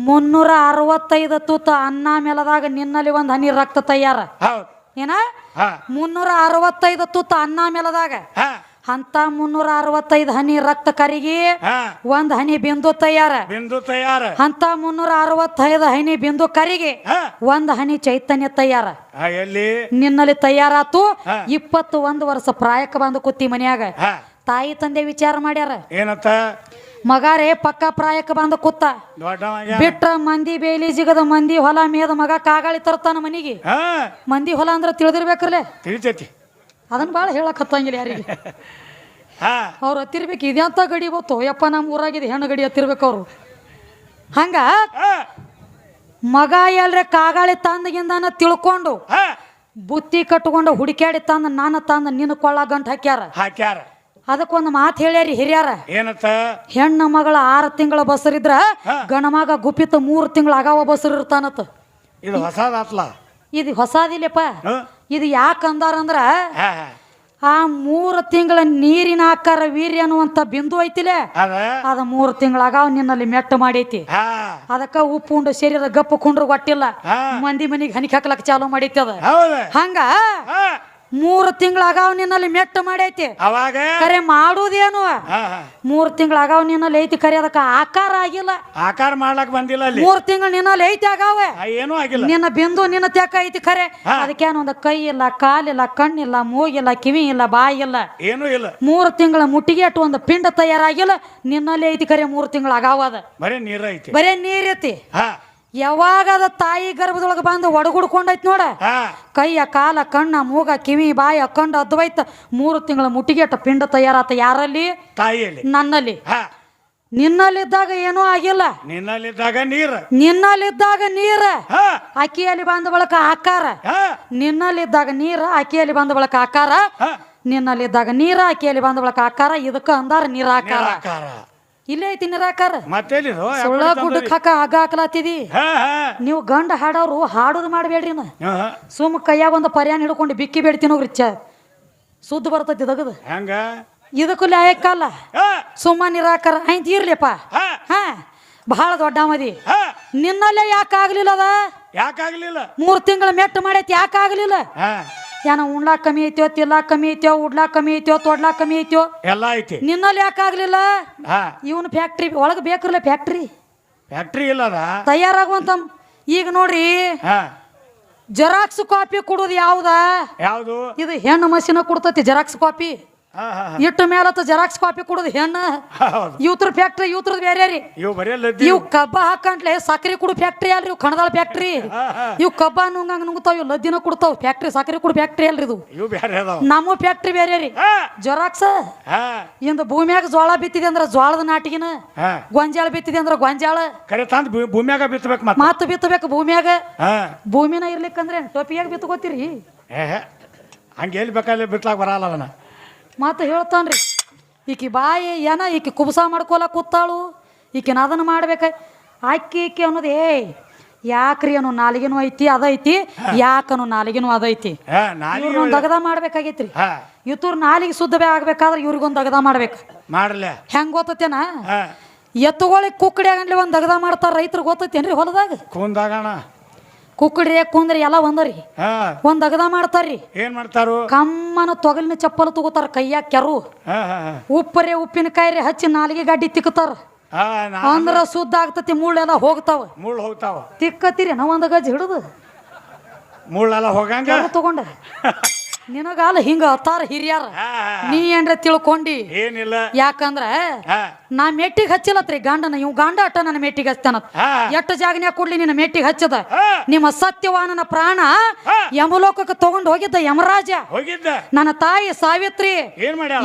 365 ತೂತ ಅನ್ನ ಮೇಲದಾಗ ನಿನ್ನಲ್ಲಿ ಒಂದ್ ಹನಿ ರಕ್ತ ತಯಾರ. ಏನ? 365 ತೂತ ಅನ್ನ ಮೇಲದಾಗ ಅಂತ 365 ಹನಿ ರಕ್ತ ಕರಿಗಿ ಒಂದ್ ಹನಿ ಬಿಂದು ತಯಾರ. ಅಂತ 365 ಹನಿ ಬಿಂದು ಕರಿಗೆ ಒಂದ್ ಹನಿ ಚೈತನ್ಯ ತಯಾರ. ನಿನ್ನಲ್ಲಿ ತಯಾರಾತು. 21 ವರ್ಷ ಪ್ರಾಯಕ್ಕೆ ಬಂದು ಕೂತಿ ಮನ್ಯಾಗ. ತಾಯಿ ತಂದೆ ವಿಚಾರ ಮಾಡ್ಯಾರ ಏನತ್ತ? ಮಗಾರೇ ಪಕ್ಕ ಪ್ರಾಯಕ್ಕೆ ಬಂದ ಕೂತ. ಬಿಟ್ರ ಮಂದಿ ಬೇಲಿ ಜಿಗದ ಮಂದಿ ಹೊಲ ಮೇದ ಮಗ ಕಾಗಾಳಿ ತರ್ತಾನ ಮನಿಗೆ. ಮಂದಿ ಹೊಲ ಅಂದ್ರ ತಿಳಿದಿರ್ಬೇಕ್ರಲ್ಲೇ. ಅದನ್ನ ಬಾಳ ಹೇಳಕ್ ಹತ್ತಂಗಿಲ್ಲ ಯಾರಿಗೆ. ಅವ್ರು ಹತ್ತಿರ್ಬೇಕು. ಇದ್ಯಾಂತ ಗಡಿ ಬತ್ತು ಯಪ್ಪ, ನಮ್ಮ ಊರಾಗಿದೆ ಹೆಣ್ಣು ಗಡಿ ಹತ್ತಿರ್ಬೇಕು ಅವ್ರು. ಹಂಗ ಮಗ ಎಲ್ರೆ ಕಾಗಾಳಿ ತಂದಗಿಂದಾನ ತಿಳ್ಕೊಂಡು ಹಾ ಬುತ್ತಿ ಕಟ್ಕೊಂಡು ಹುಡುಕ್ಯಾಡಿ ತಂದ ನಾನು ತಂದ ನಿನ್ನ ಕೊಳ್ಳ ಗಂಟು ಹಾಕ್ಯಾರ ಹಾಕ್ಯಾರ ಅದಕ್ಕೊಂದು ಮಾತು ಹೇಳ್ಯಾರಿ ಹಿರಿಯಾರ ಏನತ್ತ ಹೆಣ್ಣ ಮಗಳ 6 ತಿಂಗಳ ಬಸರಿದ್ರ ಗಣಮಗ ಗುಪ್ಪಿತ 3 ತಿಂಗಳ ಆಗಾವ ಬಸರು ಇರ್ತಾನತ್. ಇದು ಹೊಸದಾತ್ಲ ಇದು ಹೊಸಾದಿಲ್ಲಪ್ಪ. ಇದು ಯಾಕೆ ಅಂದಾರಂದ್ರ ಹಾ ಆ 3 ತಿಂಗಳ ನೀರಿನ ಆಕಾರ ವೀರ್ಯ ಅನ್ನುವಂತ ಬಿಂದು ಐತಿಲೆ ಅದ 3 ತಿಂಗಳಾಗ ನಿನ್ನಲ್ಲಿ ಮೆಟ್ಟ ಮಾಡೈತಿ. ಅದಕ್ಕ ಉಪ್ಪು ಉಂಡು ಶರೀರ ಗಪ್ಪ ಕುಂಡ್ರು ಗೊಟ್ಟಿಲ್ಲ ಮಂದಿ ಮನಿಗೆ ಹನಿಕ್ ಹಾಕ್ಲಕ್ ಚಾಲು ಮಾಡೈತಿ ಅದ. ಹಂಗ 3 ತಿಂಗಳಾಗಾವ್ ನಿನ್ನಲ್ಲಿ ಮೆಟ್ಟ ಮಾಡೈತಿ. ಅವಾಗ ಕರೆ ಮಾಡುದೇನು 3 ತಿಂಗಳಾಗಾವ್ ನಿನ್ನಲ್ಲಿ ಐತಿ. ಕರೆ ಅದಕ್ಕ ಆಕಾರ ಆಗಿಲ್ಲ. ಆಕಾರ ಮಾಡ್ಲಕ್ ಬಂದಿಲ್ಲ ಅಲ್ಲಿ. 3 ತಿಂಗಳು ನಿನ್ನಲ್ಲಿ ಐತಿ ಆಗಾವೆ ಏನೂ ಆಗಿಲ್ಲ. ನಿನ್ನ ಬಿಂದು ನಿನ್ನ ತೆಕ್ಕ ಐತಿ. ಖರೆ ಅದಕ್ಕೇನೊಂದು ಕೈ ಇಲ್ಲ, ಕಾಲಿಲ್ಲ, ಕಣ್ಣಿಲ್ಲ, ಮೂಗಿಲ್ಲ, ಕಿವಿ ಇಲ್ಲ, ಬಾಯಿ ಇಲ್ಲ, ಏನೂ ಇಲ್ಲ. 3 ತಿಂಗಳ ಮುಟ್ಟಿಗೆ ಅಟ್ಟು ಒಂದು ಪಿಂಡ ತಯಾರಾಗಿಲ್ಲ. ನಿನ್ನಲ್ಲಿ ಐತಿ. ಖರೆ 3 ತಿಂಗಳು ಆಗಾವದ. ಬರೇ ನೀರ ಐತಿ. ಬರೇ ನೀರೈತಿ. ಯಾವಾಗ ಅದ ತಾಯಿ ಗರ್ಭದೊಳಗೆ ಬಂದು ಒಡಗುಡ್ಕೊಂಡೈತಿ ನೋಡ, ಕೈಯ ಕಾಲ ಕಣ್ಣ ಮೂಗ ಕಿವಿ ಬಾಯಿ ಅಕ್ಕಂಡು ಅದ್ವೈತ 3 ತಿಂಗಳ ಮುಟ್ಟಿಗೆ ಅಟ್ಟ ಪಿಂಡ ತಯಾರಾತ. ಯಾರಲ್ಲಿ? ತಾಯಿಯಲ್ಲಿ. ನನ್ನಲ್ಲಿ. ನಿನ್ನಲ್ಲಿದ್ದಾಗ ಏನೂ ಆಗಿಲ್ಲ. ನಿನ್ನಲ್ಲಿದ್ದಾಗ ನೀರ. ನಿನ್ನಲ್ಲಿದ್ದಾಗ ನೀರ ಅಕ್ಕಿಯಲ್ಲಿ ಬಂದ ಬಳಕ ಆಕಾರ. ನಿನ್ನಲ್ಲಿದ್ದಾಗ ನೀರ ಅಕ್ಕಿಯಲ್ಲಿ ಬಂದ ಬಳಕ ಆಕಾರ. ನಿನ್ನಲ್ಲಿದ್ದಾಗ ನೀರ ಅಕ್ಕಿಯಲ್ಲಿ ಬಂದ ಬಳಕ ಆಕಾರ. ಇದಕ್ಕ ಅಂದಾರ ನಿರಾಕಾರ. ಇಲ್ಲೇ ಐತಿ ನಿರಾಕಾರ. ಸುಳ್ಳ ಗುಡ್ಡಕ್ಕೆ ಆಗ ಹಾಕಲಾತಿದಿ. ನೀವು ಗಂಡ ಹಾಡೋರು ಹಾಡೋದು ಮಾಡ್ಬೇಡ್ರಿ. ಸುಮ್ ಕೈಯಾಗ ಒಂದು ಪರ್ಯಾನ ಹಿಡ್ಕೊಂಡು ಬಿಕ್ಕಿ ಬೇಡ್ತೀನಿ ಹೋಗ್ರಿ. ಸುದ್ದ ಬರ್ತೈತಿ ದಗದ. ಹೆಂಗ ಇದಕ್ಕೂ ಲಾಯಕ್ಕಲ್ಲ. ಸುಮ್ಮ ನಿರಾಕಾರ ಐತ್ ಇರ್ಲಿಪ್ಪ. ಬಹಳ ದೊಡ್ಡ ಮದಿ. ನಿನ್ನಲ್ಲೇ ಯಾಕಾಗ್ಲಿಲ್ಲ ಅದ? ಯಾಕಾಗ್ಲಿಲ್ಲ? 3 ತಿಂಗಳ ಮೆಟ್ಟ ಮಾಡೈತಿ. ಯಾಕಾಗ್ಲಿಲ್ಲ? ಏನ ಉಣ್ಲಾಕ್ ಕಮ್ಮಿ ಐತೋ, ತಿರ್ಲಾಕ್ ಕಮ್ಮಿ ಐತೋ, ಉಡ್ಲಾಕ್ ಕಮ್ಮಿ ಐತೋ, ತೊಡ್ಲಾಕ್ ಕಮ್ಮಿ ಐತೋ, ಎಲ್ಲ ಐತಿ. ನಿನ್ನಲ್ಲಿ ಯಾಕಾಗ್ಲಿಲ್ಲ? ಇವನು ಫ್ಯಾಕ್ಟ್ರಿ ಒಳಗೆ ಬೇಕ್ರಲ್ಲ. ಫ್ಯಾಕ್ಟ್ರಿ ಇಲ್ಲ ತಯಾರಾಗುವಂತ. ಈಗ ನೋಡ್ರಿ, ಜೆರಾಕ್ಸ್ ಕಾಪಿ ಕೊಡೋದು ಯಾವ್ದು? ಇದು ಹೆಣ್ಣು ಮಷಿನ ಕೊಡ್ತೈತಿ ಜೆರಾಕ್ಸ್ ಕಾಪಿ. ಇಟ್ಟು ಮೇಲತ್ತ ಜೆರಾಕ್ಸ್ ಕಾಪಿ ಕೊಡೋದು ಹೆಣ್ಣು. ಇವ್ರ ಫ್ಯಾಕ್ಟ್ರಿ ಇವ್ರದ್ ಬೇರೆ ರೀ. ಇವ್ ಕಬ್ಬ ಹಾಕಂಟ್ಲೆ ಸಕ್ಕರೆ ಕುಡು ಫ್ಯಾಕ್ಟ್ರಿ ಅಲ್ರಿ. ಇವ್ ಕಣದಾಳ ಫ್ಯಾಕ್ಟ್ರಿ. ಇವ್ ಕಬ್ಬ ನುಂಗಂಗ ನುಂಗ್ತಾವ್. ಇವ್ ಲದ್ದಿನ ಕೊಡ್ತಾವ್. ಫ್ಯಾಕ್ಟ್ರಿ ಸಕ್ಕರೆ ಕುಡು ಫ್ಯಾಕ್ಟ್ರಿ ಅಲ್ರಿ ಇದು. ನಮ್ಮ ಫ್ಯಾಕ್ಟ್ರಿ ಬೇರೆ ರೀ. ಜೆರಾಕ್ಸ್ ಇಂದ ಭೂಮಿಯಾಗ ಜೋಳ ಬಿತ್ತಿದೆ ಅಂದ್ರ ಜೋಳದ ನಾಟಿಗಿನ, ಗೊಂಜಾಳ ಬಿತ್ತಿದೆ ಅಂದ್ರ ಗೊಂಜಾಳ ಭೂಮಿಯಾಗ ಬಿತ್ತಬೇಕು. ಮತ್ತ ಬಿತ್ತಬೇಕು ಭೂಮಿಯಾಗ. ಭೂಮಿನ ಇರ್ಲಿಕ್ಕಂದ್ರೆ ಟೊಪಿಯಾಗ ಬಿತ್ಕೋತೀರಿ. ಹಂಗ ಎಲ್ಲಿ ಬೇಕಾದ್ರೆ ಬಿತ್ಲಾಕ್ ಬರಲ್ಲ ಅದನ್ನ. ಮತ್ತೆ ಹೇಳ್ತಾನ್ರಿ, ಈಕಿ ಬಾಯಿ ಏನ ಈಕಿ ಕುಬಸ ಮಾಡ್ಕೊಲಕ್ ಕೂತಾಳು. ಈಕಿನ ಅದನ್ನ ಮಾಡ್ಬೇಕ. ಈಕಿ ಅನ್ನೋದು ಯಾಕ್ರಿ ಅನ್ನೋ ನಾಲಿಗೆನೂ ಐತಿ ಅದೈತಿ, ಯಾಕನು ನಾಲಿಗೆನೂ ಅದೈತಿ. ಇವ್ರಿಗೊಂದು ದಗದ ಮಾಡ್ಬೇಕಾಗೈತ್ರಿ. ಇವ್ರ ನಾಲಿಗೆ ಶುದ್ಧ ಆಗ್ಬೇಕಾದ್ರೆ ಇವ್ರಿಗೊಂದು ದಗದ ಮಾಡ್ಬೇಕು. ಹೆಂಗ್ ಗೊತ್ತೇನ? ಎತ್ತುಗಳಿಗೆ ಕುಕ್ಕಡಿ ಆಗಂಡ್ಲಿ ಒಂದ್ ದಗದ ಮಾಡ್ತಾರ. ರೈತರು ಗೊತ್ತೇನ್ರಿ? ಹೊಲದಾಗ ಕುಕ್ಕಡಿ ಕುಂದ್ರಿ ಎಲ್ಲ ಒಂದರಿ ಒಂದ್ ಅಗದ ಮಾಡ್ತಾರ್ರಿ. ಏನ್ ಮಾಡ್ತಾರು? ಕಮ್ಮನ ತೊಗಲಿನ ಚಪ್ಪಲ ತಗೋತಾರ. ಕೈಯಾಗ ಕೆರು ಉಪ್ಪರೇ ಉಪ್ಪಿನಕಾಯಿ ಹಚ್ಚಿ ನಾಲಿಗೆ ಗಡ್ಡಿ ತಿಕ್ಕತಾರ. ಅಂದ್ರ ಶುದ್ಧ ಆಗ್ತತಿ. ಮುಳ್ಳೆಲ್ಲ ಹೋಗ್ತಾವ. ತಿಕ್ಕತ್ತೀರಿ ನಾವ್ ಒಂದ್ ಗಜ್ಜಿ ಹಿಡುದು ಮುಳ್ಳೆಲ್ಲ ಹೋಗಂಗ ತಗೊಂಡ. ನಿನಗಾಲ ಹಿಂಗ ಅತ್ತಾರ ಹಿರಿಯಾರ. ನೀ ಏನ್ರ ತಿಳ್ಕೊಂಡಿ? ಏನಿಲ್ಲ. ಯಾಕಂದ್ರ ನಾ ಮೆಟ್ಟಿಗೆ ಹಚ್ಚಿಲತ್ರಿ ಗಂಡನ. ಇವ್ ಗಂಡ ಅಟ್ಟ ನನ್ನ ಮೆಟ್ಟಿಗೆ ಹಚ್ತಾನತ್. ಎಷ್ಟು ಜಾಗನ್ಯಾಗ ಕೊಡ್ಲಿ ನಿನ್ನ ಮೆಟ್ಟಿಗೆ ಹಚ್ಚದ. ನಿಮ್ಮ ಸತ್ಯವಾನನ ಪ್ರಾಣ ಯಮಲೋಕಕ್ಕೆ ತಗೊಂಡ್ ಹೋಗಿದ್ದ ಯಮರಾಜ. ನನ್ನ ತಾಯಿ ಸಾವಿತ್ರಿ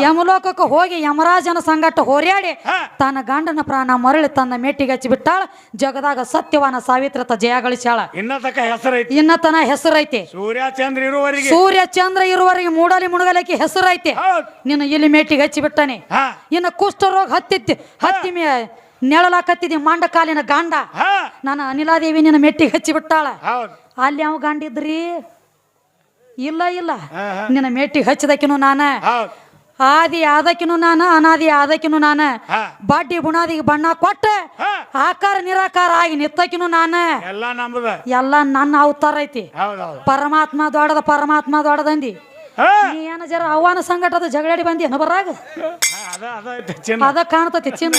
ಯಮಲೋಕಕ್ಕೆ ಹೋಗಿ ಯಮರಾಜನ ಸಂಗಟ ಹೋರ್ಯಾಡಿ ತನ್ನ ಗಂಡನ ಪ್ರಾಣ ಮರಳಿ ತನ್ನ ಮೆಟ್ಟಿಗೆ ಹಚ್ಚಿ ಬಿಟ್ಟಾಳ. ಜಗದಾಗ ಸತ್ಯವಾನ ಸಾವಿತ್ರಿ ಜಯ ಗಳಿಸ್ಯಾಳ. ಇನ್ನತನ ಹೆಸರೈತಿ. ಸೂರ್ಯ ಚಂದ್ರ ಇರುವವರೆಗೆ ಮೂಡಲಿ ಮುಣಗಲಕ್ಕೆ ಹೆಸರೈತಿ. ನಿನ್ನ ಇಲ್ಲಿ ಮೇಟಿಗೆ ಹಚ್ಚಿ ಬಿಟ್ಟಾನೆ. ಇನ್ನು ಕುಷ್ಠರೋಗ ಹತ್ತಿ ನೆಳಲಾಕತ್ತಿದ್ದಿ ಮಂಡ ಕಾಲಿನ ಗಂಡ. ನಾನು ಅನಿಲಾದೇವಿ ನಿನ್ನ ಮೆಟ್ಟಿಗೆ ಹಚ್ಚಿ ಬಿಟ್ಟಾಳ. ಅಲ್ಲಿ ಯಾವ ಗಂಡಿದ್ರಿ? ಇಲ್ಲ ನಿನ್ನ ಮೆಟ್ಟಿಗೆ ಹಚ್ಚಿದಕಿನು ನಾನ. ಆದಿ ಆದಕಿನು ನಾನ, ಅನಾದಿ ಆದಕಿನು ನಾನ. ಬಡ್ಡಿ ಬುಣಾದಿಗೆ ಬಣ್ಣ ಕೊಟ್ಟ ಆಕಾರ ನಿರಾಕಾರ ಆಗಿ ನಿತ್ತಕಿನು ನಾನ. ಎಲ್ಲ ನನ್ನ ಅವತಾರ ಐತಿ. ಪರಮಾತ್ಮ ದೊಡ್ಡದಂದಿ. ನೀ ಏನ ಜರ ಅವನ ಸಂಗಟ ಅದು ಜಗಳಾಡಿ ಬಂದಿ ಬರಾಗ ಅದ ಕಾಣ್ತತಿ ಚಿನ್ನ.